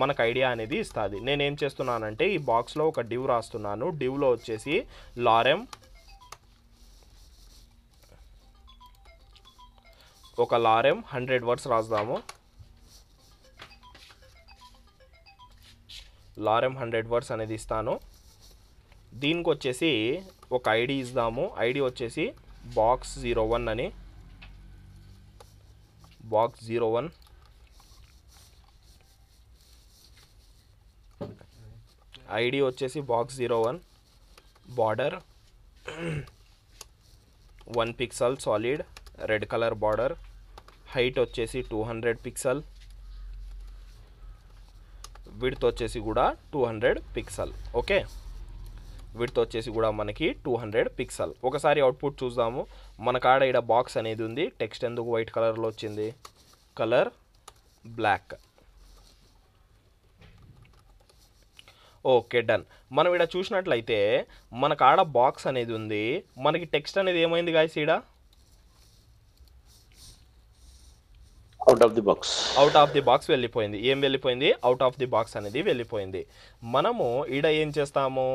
మనకు ఐడియా అనేది ఇస్తుంది. నేనేం చేస్తున్నానంటే ఈ బాక్స్లో ఒక డివ్ రాస్తున్నాను. డివ్లో వచ్చేసి లారెమ్, ఒక లారెమ్ 100 వర్డ్స్ రాద్దాము. లారెమ్ 100 వర్డ్స్ అనేది ఇస్తాను. దీనికి వచ్చేసి ఒక ఐడి ఇద్దాము. ఐడి వచ్చేసి బాక్స్ 01 అని. బాక్స్ 01 ఐడి వచ్చేసి box 01. Border 1 pixel solid red colour border. Height వచ్చేసి 200 పిక్సెల్. విడ్త్ వచ్చేసి కూడా 200 పిక్సెల్. ఓకే, విడ్త్ వచ్చేసి కూడా మనకి 200 పిక్సెల్. ఒకసారి అవుట్పుట్ చూద్దాము. మన కాడ ఇక్కడ బాక్స్ అనేది ఉంది. టెక్స్ట్ ఎందుకు వైట్ కలర్లో వచ్చింది? Colour black. Okay, done. మనం ఇక్కడ చూసినట్లయితే మన కాడ బాక్స్ అనేది ఉంది. మనకి టెక్స్ట్ అనేది ఏమైంది గాయస్? ఇక్కడ out of the box. Out of the box వెళ్ళిపోయింది. ఏం వెళ్ళిపోయింది? అవుట్ ఆఫ్ ది బాక్స్ అనేది వెళ్ళిపోయింది. మనము ఈడ ఏం చేస్తాము,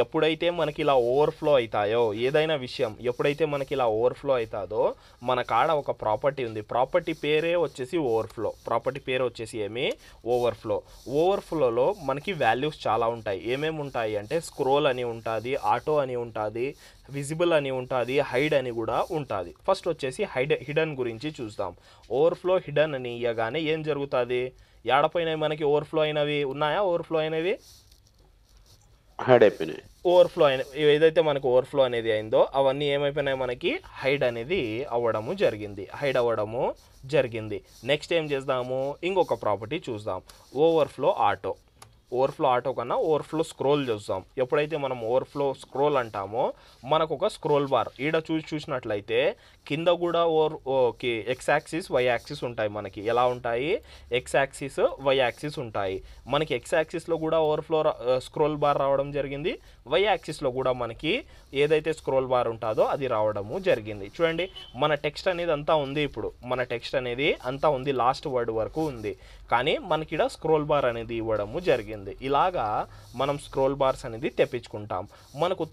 ఎప్పుడైతే మనకి ఇలా ఓవర్ఫ్లో అవుతాయో ఏదైనా విషయం, ఎప్పుడైతే మనకి ఇలా ఓవర్ఫ్లో అవుతుందో మన కాడ ఒక ప్రాపర్టీ ఉంది. ప్రాపర్టీ పేరే వచ్చేసి ఓవర్ఫ్లో. ప్రాపర్టీ పేరు వచ్చేసి ఏమి? ఓవర్ఫ్లో. ఓవర్ఫ్లోలో మనకి వాల్యూస్ చాలా ఉంటాయి. ఏమేమి ఉంటాయి అంటే స్క్రోల్ అని ఉంటుంది, ఆటో అని ఉంటుంది, విజిబుల్ అని ఉంటుంది, హైడ్ అని కూడా ఉంటుంది. ఫస్ట్ వచ్చేసి హిడన్ గురించి చూద్దాం. ఓవర్ఫ్లో హిడన్ అని ఇవ్వగానే ఏం జరుగుతుంది? ఏడపోయినాయి మనకి ఓవర్ఫ్లో అయినవి ఉన్నాయా? ఓవర్ఫ్లో అయినవి హైడ్ అయిపోయినాయి. ఓవర్ఫ్లో అయిన ఏదైతే మనకు ఓవర్ఫ్లో అనేది అయిందో అవన్నీ ఏమైపోయినాయి? మనకి హైడ్ అనేది అవ్వడము జరిగింది. హైడ్ అవ్వడము జరిగింది. నెక్స్ట్ ఏం చేద్దాము? ఇంకొక ప్రాపర్టీ చూద్దాం. Overflow auto. ఓవర్ఫ్లో ఆటో కన్నా ఓవర్ఫ్లో స్క్రోల్ చూస్తాం. ఎప్పుడైతే మనం ఓవర్ఫ్లో స్క్రోల్ అంటామో మనకు ఒక స్క్రోల్ బార్ ఈడ చూసినట్లయితే కింద కూడా ఎక్స్ యాక్సిస్ వై యాక్సిస్ ఉంటాయి. మనకి ఎలా ఉంటాయి? ఎక్స్ యాక్సిస్ వై యాక్సిస్ ఉంటాయి. మనకి ఎక్స్ యాక్సిస్లో కూడా ఓవర్ఫ్లో స్క్రోల్ బార్ రావడం జరిగింది. వై యాక్సిస్లో కూడా మనకి ఏదైతే స్క్రోల్ బార్ ఉంటుందో అది రావడము జరిగింది. చూడండి, మన టెక్స్ట్ అనేది అంతా ఉంది. ఇప్పుడు మన టెక్స్ట్ అనేది అంతా ఉంది, లాస్ట్ వర్డ్ వరకు ఉంది. కానీ మనకి ఇక్కడ స్క్రోల్ బార్ అనేది ఇవ్వడము జరిగింది. ఇలాగా మనం స్క్రోల్ బార్స్ అనేది తెప్పించుకుంటాం. మనకు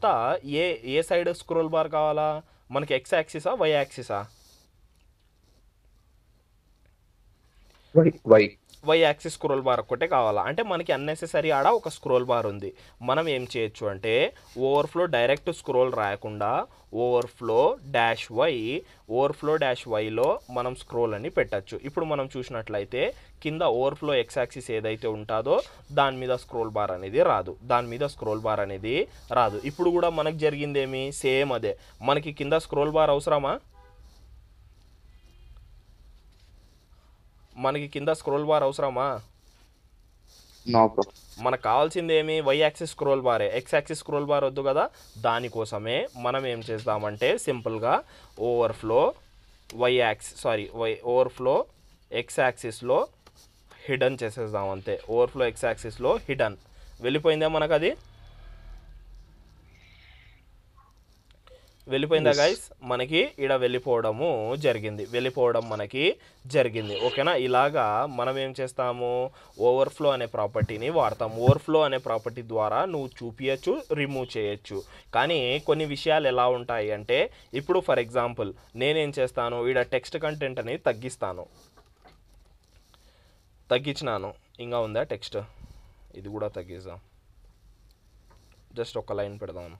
ఏ సైడ్ స్క్రోల్ బార్ కావాలా? మనకి ఎక్స్ యాక్సిసా వై యాక్సిసా? వై యాక్సిస్ స్క్రోల్ బార్ ఒక్కటే కావాలా? అంటే మనకి అన్నెసెసరీ ఆడ ఒక స్క్రోల్ బార్ ఉంది. మనం ఏం చేయొచ్చు అంటే ఓవర్ఫ్లో డైరెక్ట్ స్క్రోల్ రాయకుండా ఓవర్ఫ్లో డాష్ వైలో మనం స్క్రోల్ అని పెట్టచ్చు. ఇప్పుడు మనం చూసినట్లయితే కింద ఓవర్ఫ్లో ఎక్స్ యాక్సిస్ ఏదైతే ఉంటుందో దాని మీద స్క్రోల్ బార్ అనేది రాదు. ఇప్పుడు కూడా మనకు జరిగిందేమి? సేమ్ అదే. మనకి కింద స్క్రోల్ బార్ అవసరమా? మనకి కింద స్క్రోల్ బార్ అవసరమా? మనకు కావాల్సింది ఏమి? వై యాక్సిస్ స్క్రోల్ బారే. ఎక్స్ యాక్సిస్ స్క్రోల్ బార్ వద్దు కదా. దానికోసమే మనం ఏం చేద్దామంటే సింపుల్గా ఓవర్ఫ్లో ఓవర్ఫ్లో ఎక్స్ యాక్సిస్లో హిడన్ చేసేద్దాం అంతే. ఓవర్ఫ్లో ఎక్స్ యాక్సిస్లో హిడన్ వెళ్ళిపోయిందా? మనకు అది వెళ్ళిపోయిందా గైస్? మనకి ఇక్కడ వెళ్ళిపోవడం మనకి జరిగింది. ఓకేనా? ఇలాగా మనం ఏం చేస్తాము? ఓవర్ఫ్లో అనే ప్రాపర్టీని వాడతాం. ఓవర్ఫ్లో అనే ప్రాపర్టీ ద్వారా నువ్వు చూపించచ్చు, రిమూవ్ చేయొచ్చు. కానీ కొన్ని విషయాలు ఎలా ఉంటాయి అంటే ఇప్పుడు ఫర్ ఎగ్జాంపుల్ నేనేం చేస్తాను, ఇక్కడ టెక్స్ట్ కంటెంట్ అనేది తగ్గించినాను. ఇంకా ఉందా టెక్స్ట్? ఇది కూడా తగ్గిద్దాం. జస్ట్ ఒక లైన్ పెడదాం.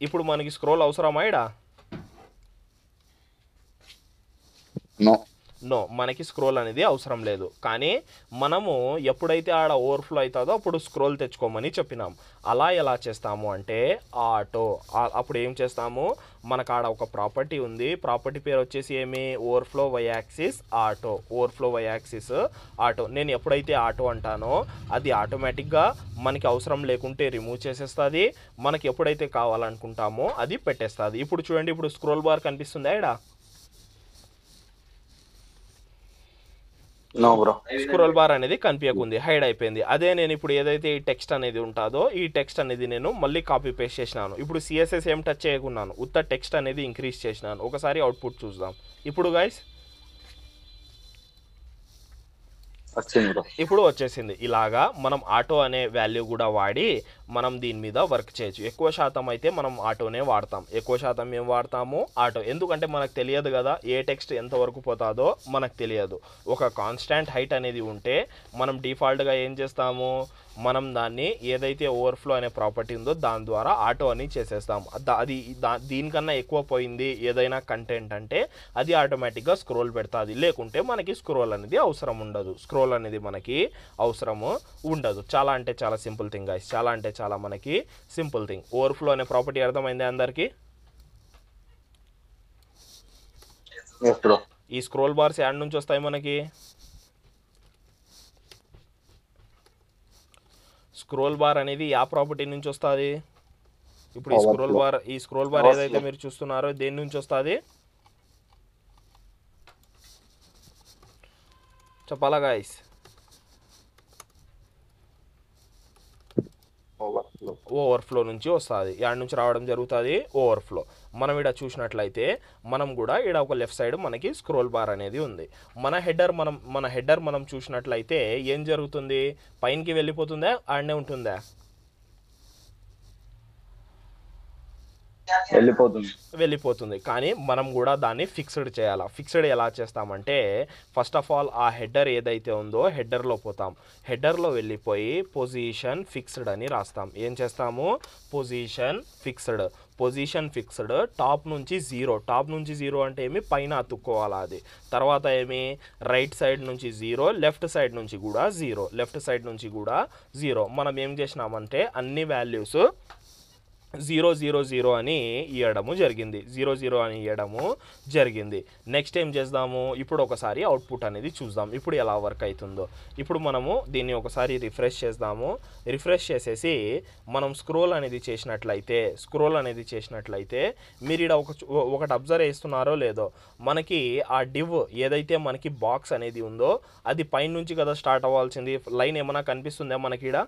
ఇప్పుడు మనకి స్క్రోల్ అవసరమా? ఇడా నో, మనకి స్క్రోల్ అనేది అవసరం లేదు. కానీ మనము ఎప్పుడైతే ఆడ ఓవర్ఫ్లో అవుతుందో అప్పుడు స్క్రోల్ తెచ్చుకోమని చెప్పినాం. అలా ఎలా చేస్తాము అంటే ఆటో. అప్పుడు ఏం చేస్తాము? మనకు ఆడ ఒక ప్రాపర్టీ ఉంది. ప్రాపర్టీ పేరు వచ్చేసి ఏమి? Overflow Y axis auto. నేను ఎప్పుడైతే ఆటో అంటానో అది ఆటోమేటిక్గా మనకి అవసరం లేకుంటే రిమూవ్ చేసేస్తుంది. మనకి ఎప్పుడైతే కావాలనుకుంటామో అది పెట్టేస్తుంది. ఇప్పుడు చూడండి, ఇప్పుడు స్క్రోల్ బార్ కనిపిస్తుందా? ఇడా స్క్రోల్ బార్ అనేది కనిపించకుంది, హైడ్ అయిపోయింది. అదే నేను ఇప్పుడు ఏదైతే ఈ టెక్స్ట్ అనేది ఉంటుందో ఈ టెక్స్ట్ అనేది నేను మళ్ళీ కాపీ పేస్ట్ చేసినాను. ఇప్పుడు సిఎస్ఎస్ ఏం టచ్ చేయకున్నాను, ఉత్త టెక్స్ట్ అనేది ఇంక్రీజ్ చేసినాను. ఒకసారి అవుట్పుట్ చూద్దాం. ఇప్పుడు గైస్ ఇప్పుడు వచ్చేసింది. ఇలాగా మనం ఆటో అనే వాల్యూ కూడా వాడి మనం దీని మీద వర్క్ చేయొచ్చు. ఎక్కువ శాతం అయితే మనం ఆటోనే వాడతాం. ఎక్కువ శాతం ఏం వాడతాము? ఆటో. ఎందుకంటే మనకు తెలియదు కదా ఏ టెక్స్ట్ ఎంతవరకు పోతుందో మనకు తెలియదు. ఒక కాన్స్టాంట్ హైట్ అనేది ఉంటే మనం డిఫాల్ట్గా ఏం చేస్తాము? మనం దాన్ని ఏదైతే ఓవర్ఫ్లో అనే ప్రాపర్టీ ఉందో దాని ద్వారా ఆటో అని చేసేస్తాం. అది దీనికన్నా ఎక్కువ పోయింది ఏదైనా కంటెంట్ అంటే అది ఆటోమేటిక్గా స్క్రోల్ పెడుతుంది. లేకుంటే మనకి స్క్రోల్ అనేది అవసరం ఉండదు. చాలా అంటే చాలా సింపుల్ థింగ్ గైస్. చాలా మనకి సింపుల్ థింగ్. ఓవర్ఫ్లో అనే ప్రాపర్టీ అర్థమైంది అందరికీ? ఈ స్క్రోల్ బార్స్ యాడ్ నుంచి వస్తాయి మనకి. స్క్రోల్ బార్ అనేది ఆ ప్రాపర్టీ నుంచి వస్తుంది. ఇప్పుడు ఈ స్క్రోల్ బార్ ఏదైతే మీరు చూస్తున్నారో దేని నుంచి వస్తుంది చెప్పాలా గైస్? ఓవర్ఫ్లో నుంచి వస్తుంది. యాడ్ నుంచి రావడం జరుగుతుంది ఓవర్ఫ్లో. మనం ఇక్కడ చూసినట్లయితే మనం కూడా ఇక్కడ ఒక లెఫ్ట్ సైడ్ మనకి స్క్రోల్ బార్ అనేది ఉంది. మన హెడర్ మనం చూసినట్లయితే ఏం జరుగుతుంది, పైనకి వెళ్ళిపోతుందా ఆడనే ఉంటుందా? వెళ్ళిపోతుంది. కానీ మనం కూడా దాన్ని ఫిక్స్డ్ చేయాలి. ఫిక్స్డ్ ఎలా చేస్తామంటే ఫస్ట్ ఆఫ్ ఆల్ ఆ హెడర్ ఏదైతే ఉందో హెడర్లో పోతాం. హెడర్లో వెళ్ళిపోయి పొజిషన్ ఫిక్స్డ్ అని రాస్తాం. ఏం చేస్తాము, పొజిషన్ ఫిక్స్డ్ టాప్ నుంచి జీరో అంటే ఏమి, పైన అతుక్కోవాలి అది. తర్వాత ఏమి, రైట్ సైడ్ నుంచి 0, లెఫ్ట్ సైడ్ నుంచి కూడా 0. మనం ఏం చేసినామంటే అన్ని వాల్యూస్ 000 అని ఇవ్వడము జరిగింది. నెక్స్ట్ ఏం చేద్దాము, ఇప్పుడు ఒకసారి అవుట్పుట్ అనేది చూద్దాం ఇప్పుడు ఎలా వర్క్ అవుతుందో. ఇప్పుడు మనము దీన్ని ఒకసారి రిఫ్రెష్ చేద్దాము. రిఫ్రెష్ చేసేసి మనం స్క్రోల్ అనేది చేసినట్లయితే మీరు ఇక్కడ ఒకటి అబ్జర్వ్ చేస్తున్నారో లేదో, మనకి ఆ డివ్ ఏదైతే మనకి బాక్స్ అనేది ఉందో అది పైన నుంచి కదా స్టార్ట్ అవ్వాల్సింది. లైన్ ఏమైనా కనిపిస్తుందా మనకి ఇక్కడ?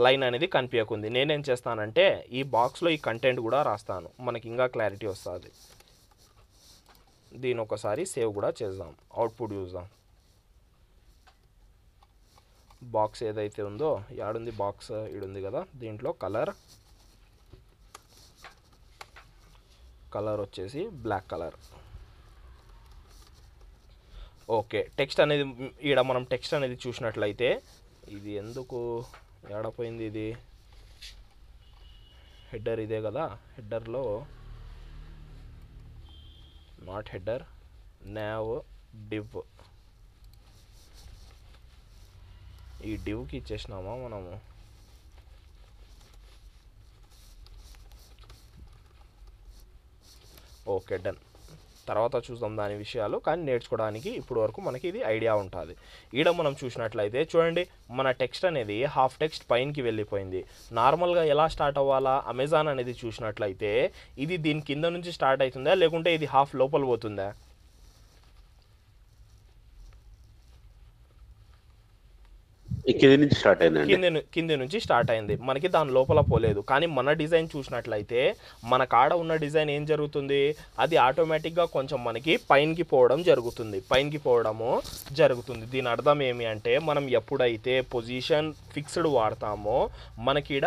లైన్ అనేది కనిపించకుంది. నేనేం చేస్తానంటే ఈ బాక్స్లో ఈ కంటెంట్ కూడా రాస్తాను, మనకి ఇంకా క్లారిటీ వస్తుంది. దీని ఒకసారి సేవ్ కూడా చేద్దాం, అవుట్పుట్ చూద్దాం. బాక్స్ ఏదైతే ఉందో, యాడుంది బాక్స్, ఈడుంది కదా, దీంట్లో కలర్ వచ్చేసి బ్లాక్ కలర్. ఓకే, టెక్స్ట్ అనేది ఇక్కడ మనం టెక్స్ట్ అనేది చూసినట్లయితే ఇది ఎందుకు ఏడపోయింది, ఇది హెడర్ ఇదే కదా, హెడర్లో నాట్ హెడర్, nav div, ఈ డివ్కి ఇచ్చేసినామా మనము. Okay, done. తర్వాత చూద్దాం దాని విషయాలు, కానీ నేర్చుకోవడానికి ఇప్పుడు వరకు మనకి ఇది ఐడియా ఉంటుంది. ఈడ మనం చూసినట్లయితే చూడండి, మన టెక్స్ట్ అనేది హాఫ్ టెక్స్ట్ పైనకి వెళ్ళిపోయింది. నార్మల్గా ఎలా స్టార్ట్ అవ్వాలా, అమెజాన్ అనేది చూసినట్లయితే ఇది దీని కింద నుంచి స్టార్ట్ అవుతుందా, లేకుంటే ఇది హాఫ్ లోపల పోతుందా? కింది నుంచి స్టార్ట్ అయింది, మనకి దాని లోపల పోలేదు. కానీ మన డిజైన్ చూసినట్లయితే మన కాడ ఉన్న డిజైన్ ఏం జరుగుతుంది, అది ఆటోమేటిక్గా కొంచెం మనకి పైనకి పోవడము జరుగుతుంది. దీని అర్థం ఏమి అంటే మనం ఎప్పుడైతే పొజిషన్ ఫిక్స్డ్ వాడతామో మనకిడ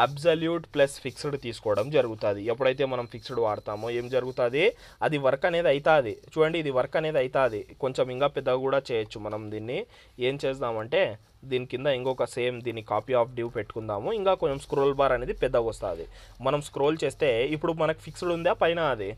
అబ్సల్యూట్ ప్లస్ ఫిక్స్డ్ తీసుకోవడం జరుగుతుంది. ఎప్పుడైతే మనం ఫిక్స్డ్ వాడతామో ఏం జరుగుతుంది, అది వర్క్ అనేది అవుతుంది. చూడండి, ఇది వర్క్ అనేది అవుతుంది. కొంచెం ఇంకా పెద్దగా కూడా చేయొచ్చు. మనం దీన్ని ఏం చేద్దామంటే దీని కింద ఇంకొక సేమ్ దీన్ని కాపీ ఆఫ్ డివ్ పెట్టుకుందాము. ఇంకా కొంచెం స్క్రోల్ బార్ అనేది పెద్దగా వస్తుంది. మనం స్క్రోల్ చేస్తే ఇప్పుడు మనకు ఫిక్స్డ్ ఉందా పైన, అది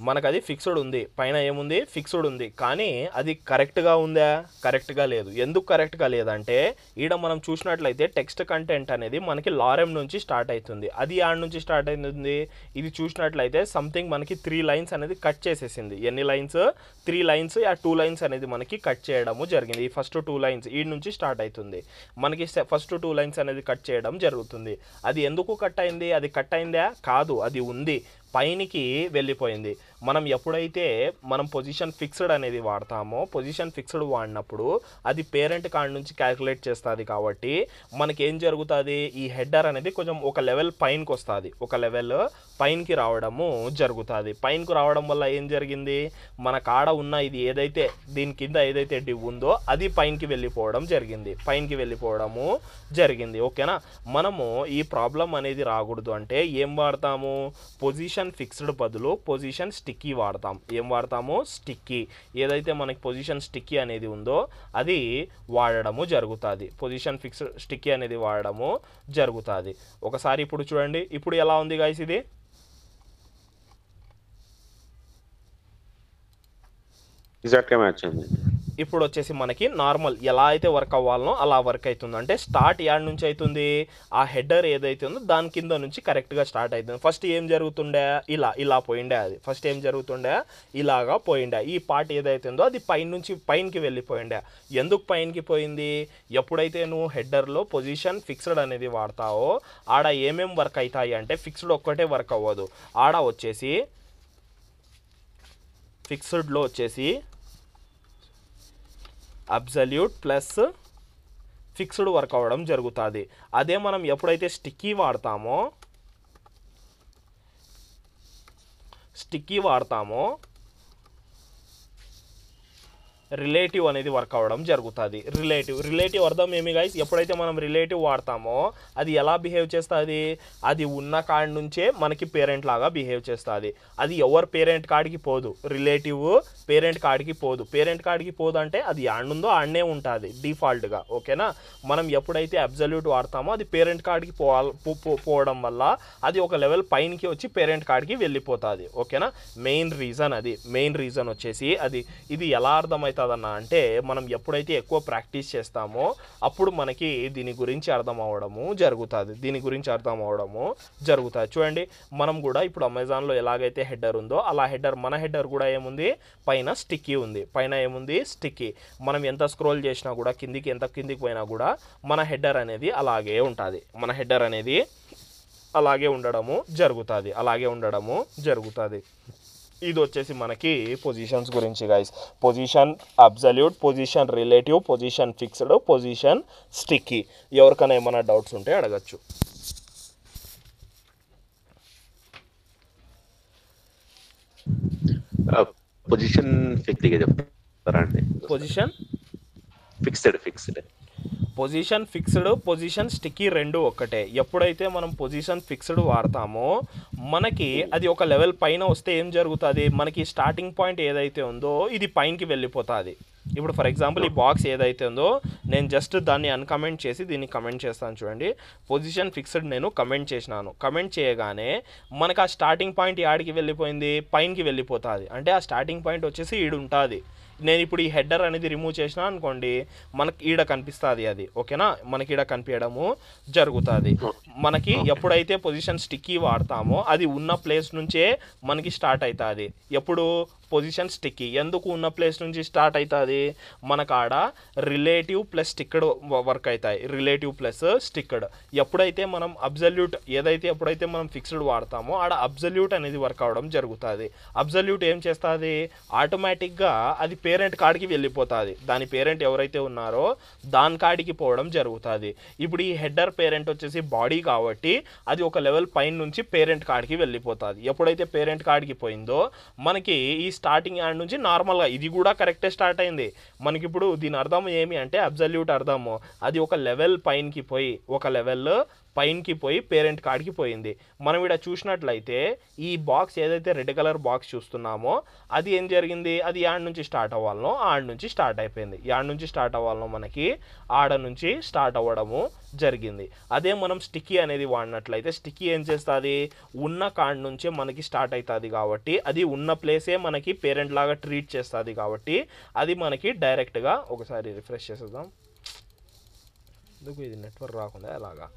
మనకు అది ఫిక్స్డ్ ఉంది, పైన ఏముంది, ఫిక్స్డ్ ఉంది. కానీ అది కరెక్ట్గా ఉందా, కరెక్ట్గా లేదు. ఎందుకు కరెక్ట్గా లేదంటే ఈడ మనం చూసినట్లయితే టెక్స్ట్ కంటెంట్ అనేది మనకి లారెమ్ నుంచి స్టార్ట్ అవుతుంది. అది ఆడ నుంచి స్టార్ట్ అవుతుంది. ఇది చూసినట్లయితే సంథింగ్ మనకి 3 లైన్స్ అనేది కట్ చేసేసింది. ఎన్ని లైన్స్, 3 లైన్స్, ఆ 2 లైన్స్ అనేది మనకి కట్ చేయడము జరిగింది. ఈ ఫస్ట్ 2 లైన్స్ ఈడ నుంచి స్టార్ట్ అవుతుంది. మనకి ఫస్ట్ 2 లైన్స్ అనేది కట్ చేయడం జరుగుతుంది. అది ఎందుకు కట్ అయింది, అది కట్ అయిందా కాదు, అది ఉంది, పైనికి వెళ్ళిపోయింది. మనం ఎప్పుడైతే మనం పొజిషన్ ఫిక్స్డ్ అనేది వాడతామో, పొజిషన్ ఫిక్స్డ్ వాడినప్పుడు అది పేరెంట్ కాడ నుంచి క్యాలిక్యులేట్ చేస్తుంది. కాబట్టి మనకేం జరుగుతుంది, ఈ హెడర్ అనేది కొంచెం ఒక లెవెల్ పైనకి వస్తుంది, ఒక లెవెల్ పైనకి రావడము జరుగుతుంది. పైనకి రావడం వల్ల ఏం జరిగింది, మన కాడ ఉన్న ఇది ఏదైతే దీని కింద ఏదైతే డివ్ ఉందో అది పైనకి వెళ్ళిపోవడము జరిగింది. ఓకేనా, మనము ఈ ప్రాబ్లం అనేది రాకూడదు అంటే ఏం వాడతాము, పొజిషన్ ఫిక్స్డ్ బదులు పొజిషన్ స్టిక్కీ వాడతాం. ఏం వాడతాము, స్టిక్కీ. ఏదైతే మనకి పొజిషన్ స్టిక్కీ అనేది ఉందో అది వాడడము జరుగుతుంది. పొజిషన్ ఫిక్స్డ్ స్టిక్కీ అనేది వాడడము జరుగుతుంది. ఒకసారి ఇప్పుడు చూడండి, ఇప్పుడు ఎలా ఉంది గైస్, ఇది ఎగ్జాక్ట్గా మ్యాచ్ అయింది. ఇప్పుడు వచ్చేసి మనకి నార్మల్ ఎలా అయితే వర్క్ అవ్వాలనో అలా వర్క్ అవుతుంది. అంటే స్టార్ట్ యాడ్ నుంచి అవుతుంది, ఆ హెడర్ ఏదైతే ఉందో దాని కింద నుంచి కరెక్ట్గా స్టార్ట్ అవుతుంది. ఫస్ట్ ఏం జరుగుతుండే, ఇలా పోయిండే, అది ఫస్ట్ ఏం జరుగుతుండే, ఇలాగా పోయిండే. ఈ పార్ట్ ఏదైతే ఉందో అది పైనకి వెళ్ళిపోయిండే. ఎందుకు పైనకి పోయింది, ఎప్పుడైతే నువ్వు హెడర్లో పొజిషన్ ఫిక్స్డ్ అనేది వాడతావో ఆడ ఏమేం వర్క్ అవుతాయి అంటే ఫిక్స్డ్ ఒక్కటే వర్క్ అవ్వదు. ఆడ వచ్చేసి ఫిక్స్డ్లో వచ్చేసి అబ్సల్యూట్ ప్లస్ ఫిక్స్డ్ వర్క్ అవ్వడం జరుగుతుంది. అదే మనం ఎప్పుడైతే స్టిక్కీ వాడతామో రిలేటివ్ అనేది వర్క్ అవ్వడం జరుగుతుంది. రిలేటివ్ అర్థం ఏమి గైస్, ఎప్పుడైతే మనం రిలేటివ్ వాడతామో అది ఎలా బిహేవ్ చేస్తుంది, అది ఉన్న కాడి నుంచే మనకి పేరెంట్ లాగా బిహేవ్ చేస్తుంది. అది ఎవరు పేరెంట్ కాడికి పోదు, రిలేటివ్ పేరెంట్ కాడికి పోదు అంటే అది ఆడుందో ఆడనే ఉంటుంది డిఫాల్ట్గా. ఓకేనా, మనం ఎప్పుడైతే అబ్సల్యూట్ వాడతామో అది పేరెంట్ కాడికి పోవడం వల్ల అది ఒక లెవెల్ పైనకి వచ్చి పేరెంట్ కాడికి వెళ్ళిపోతుంది. ఓకేనా, మెయిన్ రీజన్ వచ్చేసి ఇది ఎలా అర్థమవుతుంది అన్న అంటే, మనం ఎప్పుడైతే ఎక్కువ ప్రాక్టీస్ చేస్తామో అప్పుడు మనకి దీని గురించి అర్థం అవ్వడము జరుగుతుంది. చూడండి, మనం కూడా ఇప్పుడు అమెజాన్లో ఎలాగైతే హెడర్ ఉందో అలా మన హెడర్ కూడా ఏముంది, పైన స్టిక్కీ ఉంది. స్టిక్కీ మనం ఎంత స్క్రోల్ చేసినా కూడా ఎంత కిందికి పోయినా కూడా మన హెడర్ అనేది అలాగే ఉంటుంది. అలాగే ఉండడము జరుగుతుంది. ఇది వచ్చేసి మనకి పొజిషన్స్ గురించి guys. Position absolute, position relative, position fixed, position sticky. ఎవరికైనా ఏమైనా డౌట్స్ ఉంటే అడగచ్చు. పొజిషన్ ఫిక్స్డ్ చెప్తారా అండి? పొజిషన్ ఫిక్స్డ్, పొజిషన్ స్టిక్కీ రెండు ఒక్కటే. ఎప్పుడైతే మనం పొజిషన్ ఫిక్స్డ్ వాడతామో మనకి అది ఒక లెవెల్ పైన వస్తే ఏం జరుగుతుంది, మనకి స్టార్టింగ్ పాయింట్ ఏదైతే ఉందో ఇది పైనకి వెళ్ళిపోతుంది. ఇప్పుడు ఫర్ ఎగ్జాంపుల్ ఈ బాక్స్ ఏదైతే ఉందో నేను జస్ట్ దాన్ని అన్కమెంట్ చేసి దీన్ని కమెంట్ చేస్తాను. చూడండి, పొజిషన్ ఫిక్స్డ్ నేను కమెంట్ చేసినాను. కమెంట్ చేయగానే మనకు ఆ స్టార్టింగ్ పాయింట్ యాడికి వెళ్ళిపోయింది, పైనకి వెళ్ళిపోతుంది. అంటే ఆ స్టార్టింగ్ పాయింట్ వచ్చేసి ఈడు ఉంటుంది. నేను ఇప్పుడు ఈ హెడర్ అనేది రిమూవ్ చేసినా అనుకోండి, మనకి ఈడ కనిపిస్తుంది అది. ఓకేనా, మనకి ఈడ కనిపించడము జరుగుతుంది. మనకి ఎప్పుడైతే పొజిషన్ స్టిక్కీ వాడతామో అది ఉన్న ప్లేస్ నుంచే మనకి స్టార్ట్ అవుతుంది. ఎప్పుడు పొజిషన్ స్టిక్కీ ఎందుకు ఉన్న ప్లేస్ నుంచి స్టార్ట్ అవుతుంది, మనకు ఆడ రిలేటివ్ ప్లస్ స్టిక్డ్ వర్క్ అవుతాయి. ఎప్పుడైతే మనం ఎప్పుడైతే మనం ఫిక్స్డ్ వాడతామో ఆడ అబ్సల్యూట్ అనేది వర్క్ అవడం జరుగుతుంది. అబ్సల్యూట్ ఏం చేస్తుంది, ఆటోమేటిక్గా అది పేరెంట్ కాడికి వెళ్ళిపోతుంది. దాని పేరెంట్ ఎవరైతే ఉన్నారో దాని కాడికి పోవడం జరుగుతుంది. ఇప్పుడు ఈ హెడర్ పేరెంట్ వచ్చేసి బాడీ కాబట్టి అది ఒక లెవెల్ పైన నుంచి పేరెంట్ కాడికి వెళ్ళిపోతుంది. ఎప్పుడైతే పేరెంట్ కాడికి పోయిందో మనకి ఈ స్టార్టింగ్ యాడ్ నుంచి నార్మల్గా ఇది కూడా కరెక్టే స్టార్ట్ అయింది. మనకి ఇప్పుడు దీని అర్థం ఏమి అంటే అబ్సల్యూట్ అర్థము, అది ఒక లెవెల్ పైనకి పోయి పేరెంట్ కాడికి పోయింది. మనం ఇక్కడ చూసినట్లయితే ఈ బాక్స్ ఏదైతే రెడ్ కలర్ బాక్స్ చూస్తున్నామో అది ఏం జరిగింది, అది యాడ్ నుంచి స్టార్ట్ అవ్వాలనో ఆడ నుంచి స్టార్ట్ అయిపోయింది. యాడ్ నుంచి స్టార్ట్ అవ్వాలనో మనకి ఆడ నుంచి స్టార్ట్ అవ్వడము జరిగింది. అదే మనం స్టిక్కీ అనేది వాడినట్లయితే స్టిక్కీ ఏం చేస్తుంది, ఉన్న కాడ నుంచే మనకి స్టార్ట్ అవుతుంది కాబట్టి అది ఉన్న ప్లేసే మనకి పేరెంట్ లాగా ట్రీట్ చేస్తుంది కాబట్టి అది మనకి డైరెక్ట్గా ఒకసారి రిఫ్రెష్ చేసేద్దాం. ఎందుకు ఇది నెట్వర్క్ రాకుండా అలాగా.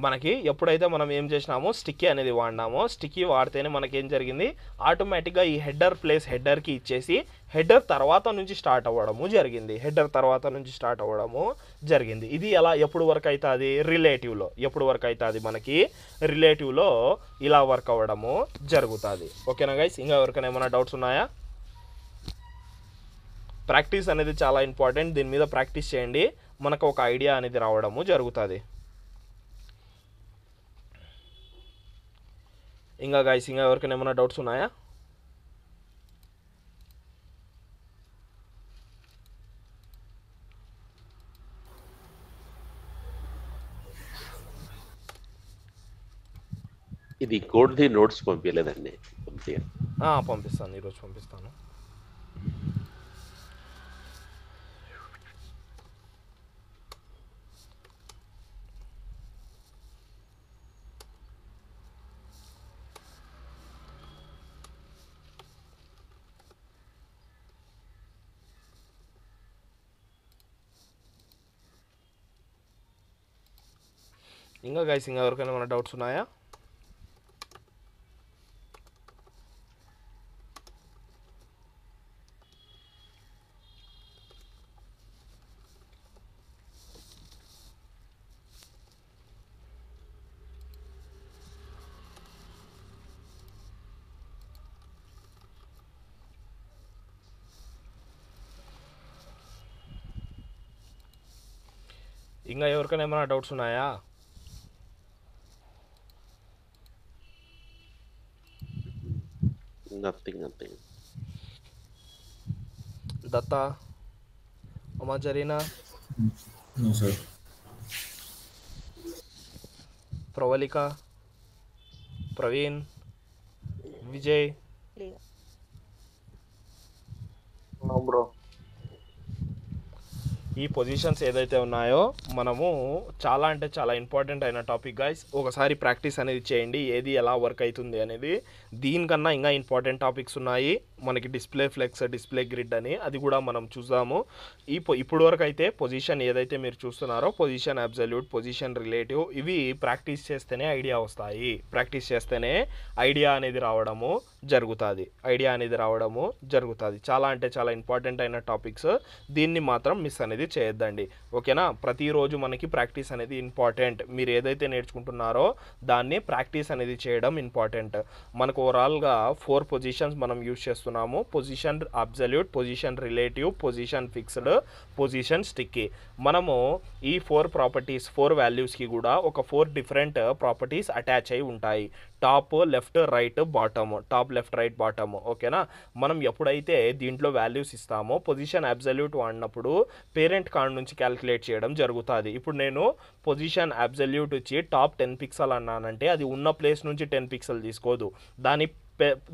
మనకి ఎప్పుడైతే మనం ఏం చేసినామో స్టిక్కీ అనేది వాడినామో స్టిక్కీ వాడితేనే మనకి ఏం జరిగింది, ఆటోమేటిక్గా ఈ హెడర్కి ఇచ్చేసి హెడర్ తర్వాత నుంచి స్టార్ట్ అవ్వడము జరిగింది. ఇది ఎలా ఎప్పుడు వర్క్ అవుతుంది, ఎప్పుడు వర్క్ అవుతుంది మనకి రిలేటివ్లో ఇలా వర్క్ అవ్వడము జరుగుతుంది. ఓకేనా గైస్, ఇంకా ఎవరికైనా ఏమైనా డౌట్స్ ఉన్నాయా? ప్రాక్టీస్ అనేది చాలా ఇంపార్టెంట్. దీని మీద ప్రాక్టీస్ చేయండి, మనకు ఒక ఐడియా అనేది రావడము జరుగుతుంది. ఇంకా గైస్, ఇంకా ఎవరికైనా ఏమైనా డౌట్స్ ఉన్నాయా? ఇది కోడ్ది నోట్స్ పంపించలేదండి. పంపిస్తాను, ఈరోజు పంపిస్తాను. ఇంకా గైస్, ఇంకా ఎవరికైనా ఏమైనా డౌట్స్ ఉన్నాయా? ఇంకా ఎవరికైనా ఏమైనా డౌట్స్ ఉన్నాయా? నథింగ్. దత్త, అమ్మా Zarina, No, sir. Pravalika, Praveen, Vijay. Bro ఈ పొజిషన్స్ ఏదైతే ఉన్నాయో మనము చాలా అంటే చాలా ఇంపార్టెంట్ అయిన టాపిక్ గైస్. ఒకసారి ప్రాక్టీస్ అనేది చేయండి ఏది ఎలా వర్క్ అవుతుంది అనేది. దీనికన్నా ఇంకా ఇంపార్టెంట్ టాపిక్స్ ఉన్నాయి మనకి, డిస్ప్లే ఫ్లెక్స్, డిస్ప్లే గ్రిడ్ అని, అది కూడా మనం చూద్దాము. ఇప్పుడు వరకు అయితే పొజిషన్ ఏదైతే మీరు చూస్తున్నారో, పొజిషన్ అబ్సల్యూట్, పొజిషన్ రిలేటివ్, ఇవి ప్రాక్టీస్ చేస్తేనే ఐడియా వస్తాయి. ప్రాక్టీస్ చేస్తేనే ఐడియా అనేది రావడము జరుగుతుంది. చాలా అంటే చాలా ఇంపార్టెంట్ అయిన టాపిక్స్. దీన్ని మాత్రం మిస్ అనేది చేయొద్దండి, ఓకేనా? ప్రతిరోజు మనకి ప్రాక్టీస్ అనేది ఇంపార్టెంట్. మీరు ఏదైతే నేర్చుకుంటున్నారో దాన్ని ప్రాక్టీస్ అనేది చేయడం ఇంపార్టెంట్. మనకు ఓవరాల్గా 4 పొజిషన్స్ మనం యూజ్ చేస్తున్నాము. Position absolute, position relative, position fixed, position sticky. మనము ఈ 4 వాల్యూస్కి కూడా ఒక 4 డిఫరెంట్ ప్రాపర్టీస్ అటాచ్ అయి ఉంటాయి. టాప్ లెఫ్ట్ రైట్ బాటమ్, ఓకేనా? మనం ఎప్పుడైతే దీంట్లో వాల్యూస్ ఇస్తామో, పొజిషన్ అబ్సల్యూట్ వాడినప్పుడు పేరెంట్ కాడ నుంచి క్యాలిక్యులేట్ చేయడం జరుగుతుంది. ఇప్పుడు నేను పొజిషన్ అబ్సల్యూట్ వచ్చి టాప్ 10 పిక్సెల్ అన్నానంటే అది ఉన్న ప్లేస్ నుంచి 10 పిక్సెల్ తీసుకోదు,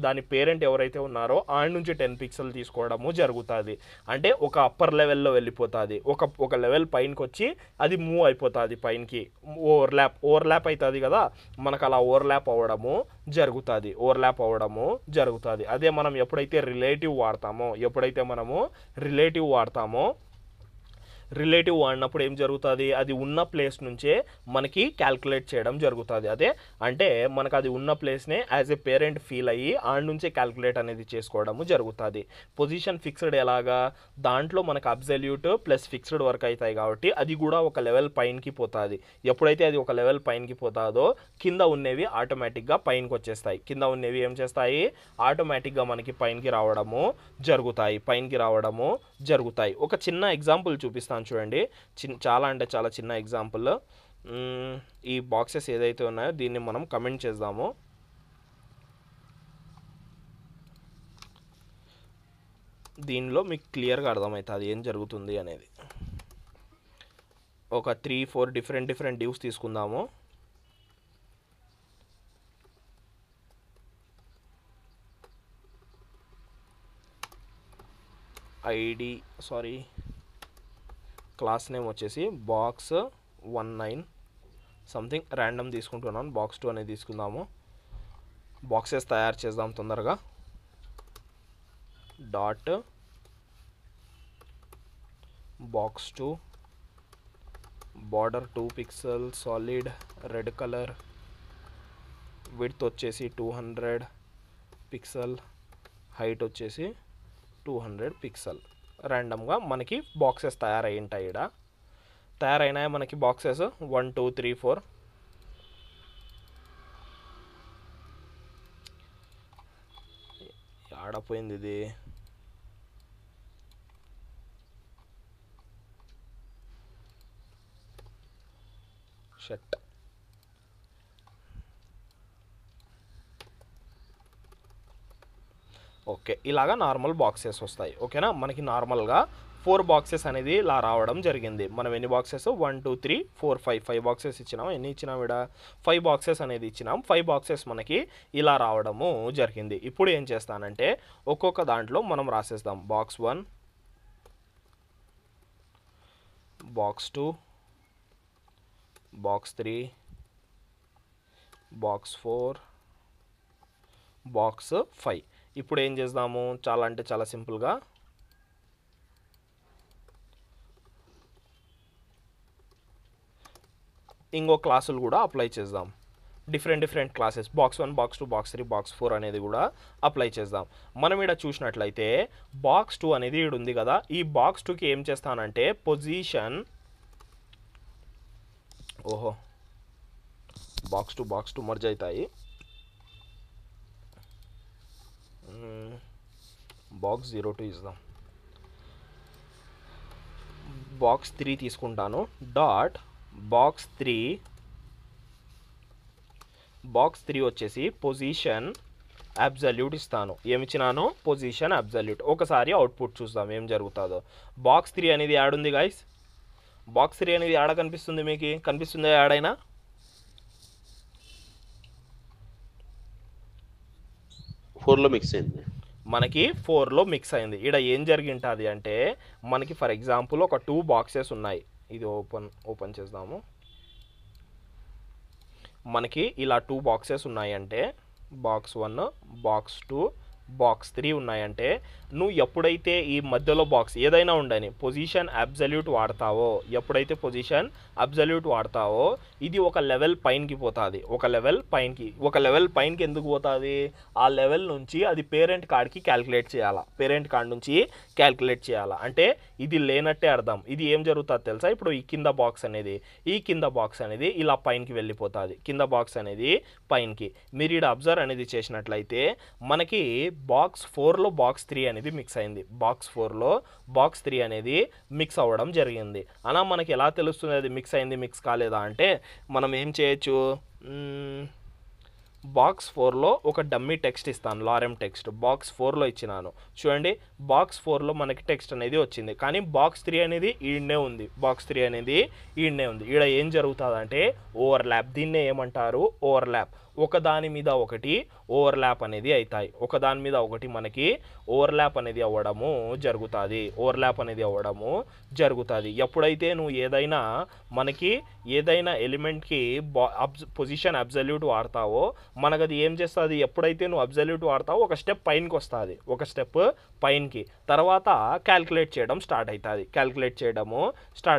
దాని పేరెంట్ ఎవరైతే ఉన్నారో ఆడ నుంచి 10 పిక్సెల్ తీసుకోవడము జరుగుతుంది. అంటే ఒక అప్పర్ లెవెల్లో వెళ్ళిపోతుంది, ఒక లెవెల్ పైనకి వచ్చి అది మూవ్ అయిపోతుంది పైనకి, ఓవర్లాప్ అవుతుంది కదా, మనకు అలా ఓవర్లాప్ అవ్వడము జరుగుతుంది. అదే మనం ఎప్పుడైతే రిలేటివ్ వాడతామో రిలేటివ్ వాడినప్పుడు ఏం జరుగుతుంది, అది ఉన్న ప్లేస్ నుంచే మనకి క్యాల్కులేట్ చేయడం జరుగుతుంది. అదే అంటే మనకు అది ఉన్న ప్లేస్నే యాజ్ ఏ పేరెంట్ ఫీల్ అయ్యి ఆడ నుంచే క్యాల్కులేట్ అనేది చేసుకోవడము జరుగుతుంది. పొజిషన్ ఫిక్స్డ్ ఎలాగా, దాంట్లో మనకు అబ్సల్యూట్ ప్లస్ ఫిక్స్డ్ వర్క్ అవుతాయి కాబట్టి అది కూడా ఒక లెవెల్ పైనకి పోతుంది. ఎప్పుడైతే అది ఒక లెవెల్ పైనకి పోతుందో కింద ఉన్నవి ఆటోమేటిక్గా పైనకి వచ్చేస్తాయి. కింద ఉన్నవి ఏం చేస్తాయి, ఆటోమేటిక్గా మనకి పైనకి రావడము జరుగుతాయి. ఒక చిన్న ఎగ్జాంపుల్ చూపిస్తాను చూడండి, చాలా అంటే చాలా చిన్న ఎగ్జాంపుల్. ఈ బాక్సెస్ ఏదైతే ఉన్నాయో దీన్ని మనం కమెంట్ చేద్దాము. దీనిలో మీకు క్లియర్గా అర్థమవుతుంది ఏం జరుగుతుంది అనేది. ఒక 3-4 డిఫరెంట్ డ్యూస్ తీసుకుందాము. క్లాస్ నేమ్ వచ్చేసి బాక్స్ 19 సంథింగ్ ర్యాండమ్ తీసుకుంటున్నాను. బాక్స్ 2 అనేది తీసుకుందాము. బాక్సెస్ తయారు చేద్దాం తొందరగా. Dot box 2 border 2 pixel, solid red colour, width వచ్చేసి 200 పిక్సెల్, హైట్ వచ్చేసి 200 పిక్సెల్. ర్యాండమ్గా మనకి బాక్సెస్ తయారైనాయి మనకి బాక్సెస్ 1 2 3 4. ఆడపోయింది ఇది. షట్. ఓకే, ఇలాగా నార్మల్ బాక్సెస్ వస్తాయి, ఓకేనా? మనకి నార్మల్గా 4 బాక్సెస్ అనేది ఇలా రావడం జరిగింది. మనం ఎన్ని బాక్సెస్ 1 2 3 4 5 బాక్సెస్ ఇచ్చినాం. ఎన్ని ఇచ్చినాం ఇక్కడ 5 బాక్సెస్ అనేది ఇచ్చినాం. 5 బాక్సెస్ మనకి ఇలా రావడము జరిగింది. ఇప్పుడు ఏం చేస్తానంటే ఒక్కొక్క దాంట్లో మనం రాసేస్తాం. Box 1, box 2, box 3, box 4, box 5. ఇప్పుడు ఏం చేద్దాము, చాలా అంటే చాలా సింపుల్గా ఇంకో క్లాసులు కూడా అప్లై చేద్దాం. Different classes box 1, box 2, box 3, box 4 అనేది కూడా అప్లై చేద్దాం. మనం ఇక్కడ చూసినట్లయితే బాక్స్ 2 అనేది ఇక్కడ ఉంది కదా, ఈ బాక్స్ 2కి ఏం చేస్తానంటే పొజిషన్ బాక్స్ 2 మర్జ్ అవుతాయి. బాక్స్ 02 ఇద్దాం. బాక్స్ 3 తీసుకుంటాను. డాట్ బాక్స్ 3 వచ్చేసి పొజిషన్ అబ్సల్యూట్ ఇస్తాను. ఏమిచ్చినాను? Position absolute. ఒకసారి అవుట్పుట్ చూద్దాం ఏం జరుగుతుందో. బాక్స్ 3 అనేది యాడ్ ఉంది గైస్. బాక్స్ 3 అనేది యాడ కనిపిస్తుంది? మీకు కనిపిస్తుందా యాడైనా? ఫోర్లో మిక్స్ అయింది. మనకి 4లో మిక్స్ అయింది. ఇక్కడ ఏం జరిగింటుంది అంటే మనకి ఫర్ ఎగ్జాంపుల్ ఒక 2 బాక్సెస్ ఉన్నాయి. ఇది ఓపెన్ చేద్దాము. మనకి ఇలా 2 బాక్సెస్ ఉన్నాయంటే బాక్స్ 1, బాక్స్ 2, బాక్స్ 3 ఉన్నాయంటే నువ్వు ఎప్పుడైతే ఈ మధ్యలో బాక్స్ ఏదైనా ఉండని పొజిషన్ అబ్సల్యూట్ వాడతావో, ఎప్పుడైతే పొజిషన్ అబ్సల్యూట్ వాడతావో ఇది ఒక లెవెల్ పైనకి పోతుంది. ఒక లెవెల్ పైనకి ఎందుకు పోతుంది? ఆ లెవెల్ నుంచి అది పేరెంట్ కార్డ్కి క్యాల్కులేట్ చేయాలా. పేరెంట్ కార్డ్ నుంచి క్యాల్కులేట్ చేయాలా అంటే ఇది లేనట్టే అర్థం. ఇది ఏం జరుగుతుంది తెలుసా? ఇప్పుడు ఈ కింద బాక్స్ అనేది ఇలా పైనకి వెళ్ళిపోతుంది. కింద బాక్స్ అనేది పైనకి. మీరు ఇక్కడ అబ్జర్వ్ అనేది చేసినట్లయితే మనకి బాక్స్ 4లో బాక్స్ 3 అనేది మిక్స్ అయింది. బాక్స్ 4లో బాక్స్ 3 అనేది మిక్స్ అవ్వడం జరిగింది. అలా మనకి ఎలా తెలుస్తుంది అది మిక్స్ అయింది మిక్స్ కాలేదా అంటే మనం ఏం చేయొచ్చు? బాక్స్ 4లో ఒక డమ్మీ టెక్స్ట్ ఇస్తాను, లారెమ్ టెక్స్ట్. బాక్స్ 4లో ఇచ్చినాను చూడండి. బాక్స్ 4లో మనకి టెక్స్ట్ అనేది వచ్చింది, కానీ బాక్స్ 3 అనేది ఈడనే ఉంది. ఈడ ఏం జరుగుతుందంటే ఓవర్లాప్. దీన్నే ఏమంటారు? ఓవర్లాప్. ఒకదాని మీద ఒకటి ఓవర్లాప్ అనేది అవుతాయి. ఒకదాని మీద ఒకటి మనకి ఓవర్లాప్ అనేది అవ్వడము జరుగుతుంది. ఎప్పుడైతే నువ్వు ఏదైనా ఎలిమెంట్కి పొజిషన్ అబ్సల్యూట్ వాడతావో మనకు అది ఏం చేస్తుంది? ఎప్పుడైతే నువ్వు అబ్సల్యూట్ వాడతావో ఒక స్టెప్ పైనకి వస్తుంది. తర్వాత క్యాల్కులేట్ చేయడం స్టార్ట్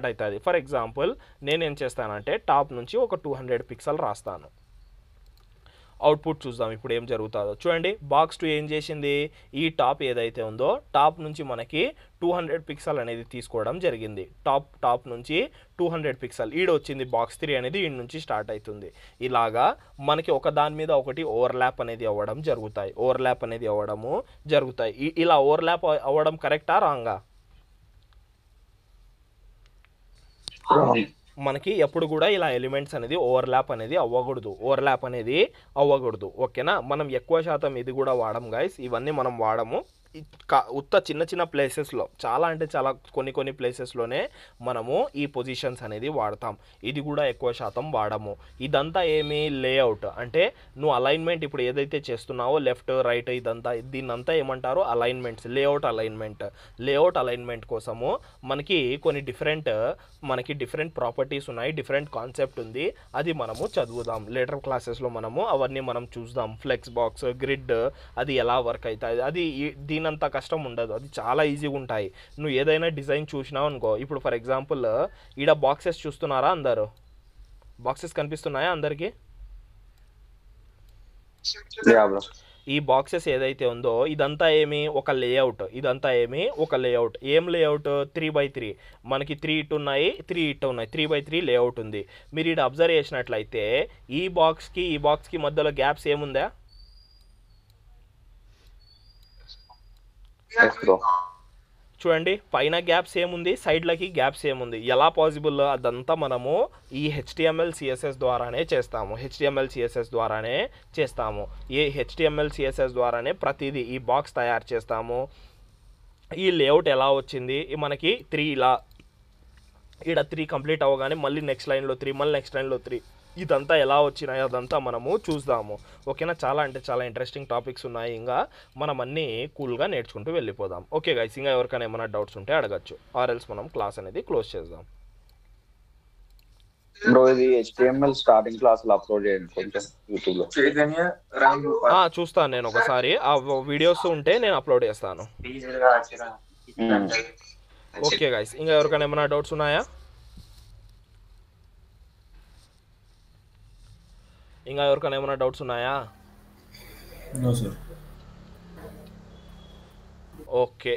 అవుతుంది. ఫర్ ఎగ్జాంపుల్ నేనేం చేస్తానంటే టాప్ నుంచి ఒక 200 పిక్సెల్ రాస్తాను. అవుట్పుట్ చూద్దాం ఇప్పుడు ఏం జరుగుతుందో. చూడండి బాక్స్ 2 ఏం చేసింది? ఈ టాప్ ఏదైతే ఉందో టాప్ నుంచి మనకి 200 పిక్సెల్ అనేది తీసుకోవడం జరిగింది. టాప్ నుంచి 200 పిక్సెల్ ఈడ వచ్చింది. బాక్స్ 3 అనేది ఈడ నుంచి స్టార్ట్ అవుతుంది. ఇలాగా మనకి ఒక దాని మీద ఒకటి ఓవర్లాప్ అనేది అవ్వడం జరుగుతాయి. ఇలా ఓవర్లాప్ అవ్వడం కరెక్టా రాంగా? మనకి ఎప్పుడు కూడా ఇలా ఎలిమెంట్స్ అనేది ఓవర్లాప్ అనేది అవ్వకూడదు. ఓకేనా? మనం ఎక్కువ శాతం ఇది కూడా వాడము గైస్. ఇవన్నీ మనం వాడము. ఉత్త చిన్న ప్లేసెస్లో, చాలా అంటే చాలా కొన్ని ప్లేసెస్లోనే మనము ఈ పొజిషన్స్ అనేది వాడతాం. ఇది కూడా ఎక్కువ శాతం వాడము. ఇదంతా ఏమి లేఅవుట్ అంటే నువ్వు అలైన్మెంట్ ఇప్పుడు ఏదైతే చేస్తున్నావో లెఫ్ట్ రైట్ దీన్నంతా ఏమంటారు? అలైన్మెంట్స్. లేఅవుట్ అలైన్మెంట్ కోసము మనకి కొన్ని డిఫరెంట్ ప్రాపర్టీస్ ఉన్నాయి, డిఫరెంట్ కాన్సెప్ట్ ఉంది. అది మనము చదువుదాం లేటర్ క్లాసెస్లో. అవన్నీ మనం చూద్దాం. ఫ్లెక్స్ బాక్స్, గ్రిడ్ అది ఎలా వర్క్ అవుతుంది, అది దీనంత కష్టం ఉండదు. అది చాలా ఈజీగా ఉంటాయి. నువ్వు ఏదైనా డిజైన్ చూసినావు అనుకో. ఇప్పుడు ఫర్ ఎగ్జాంపుల్ ఈడ బాక్సెస్ చూస్తున్నారా? అందరూ బాక్సెస్ కనిపిస్తున్నాయా అందరికీ? ఈ బాక్సెస్ ఏదైతే ఉందో ఇదంతా ఏమి? ఒక లేఅవుట్. ఏం లేఅవుట్? 3x3. మనకి 3 ఇటు ఉన్నాయి, 3 ఇటు ఉన్నాయి. 3x3 లేఅవుట్ ఉంది. మీరు ఇక్కడ అబ్జర్వ్ చేసినట్లయితే ఈ బాక్స్కి మధ్యలో గ్యాప్స్ ఏముందా? చూడండి పైన గ్యాప్స్ ఏముంది, సైడ్లకి గ్యాప్స్ ఏముంది. ఎలా పాసిబుల్? అదంతా మనము ఈ HTML CSS ద్వారానే చేస్తాము. ఈ HTML CSS ద్వారానే ప్రతిదీ ఈ బాక్స్ తయారు చేస్తాము. ఈ లేఅవుట్ ఎలా వచ్చింది? మనకి 3 ఇలా ఇక్కడ 3 కంప్లీట్ అవ్వగానే మళ్ళీ నెక్స్ట్ లైన్లో 3, మళ్ళీ నెక్స్ట్ లైన్లో 3. ఇదంతా ఎలా వచ్చినాయి అదంతా మనము చూద్దాము. ఓకేనా? చాలా అంటే చాలా ఇంట్రెస్టింగ్ టాపిక్స్ ఉన్నాయి. ఇంకా మనం అన్నీ కూల్గా నేర్చుకుంటూ వెళ్ళిపోదాం. ఓకే గైస్, ఇంకా ఎవరికైనా ఏమైనా డౌట్స్ ఉంటే అడగచ్చు. ఆర్ఎల్స్ మనం క్లాస్ అనేది క్లోజ్ చేద్దాం. బ్రో ఇది HTML స్టార్టింగ్ క్లాసులు అప్లోడ్ చేయండి కొంచెం యూట్యూబ్లో. చూస్తాను నేను ఒకసారి. ఆ వీడియోస్ ఉంటే నేను అప్లోడ్ చేస్తాను. ఓకే గైస్, ఇంకా ఎవరికైనా ఏమైనా డౌట్స్ ఉన్నాయా? ఓకే.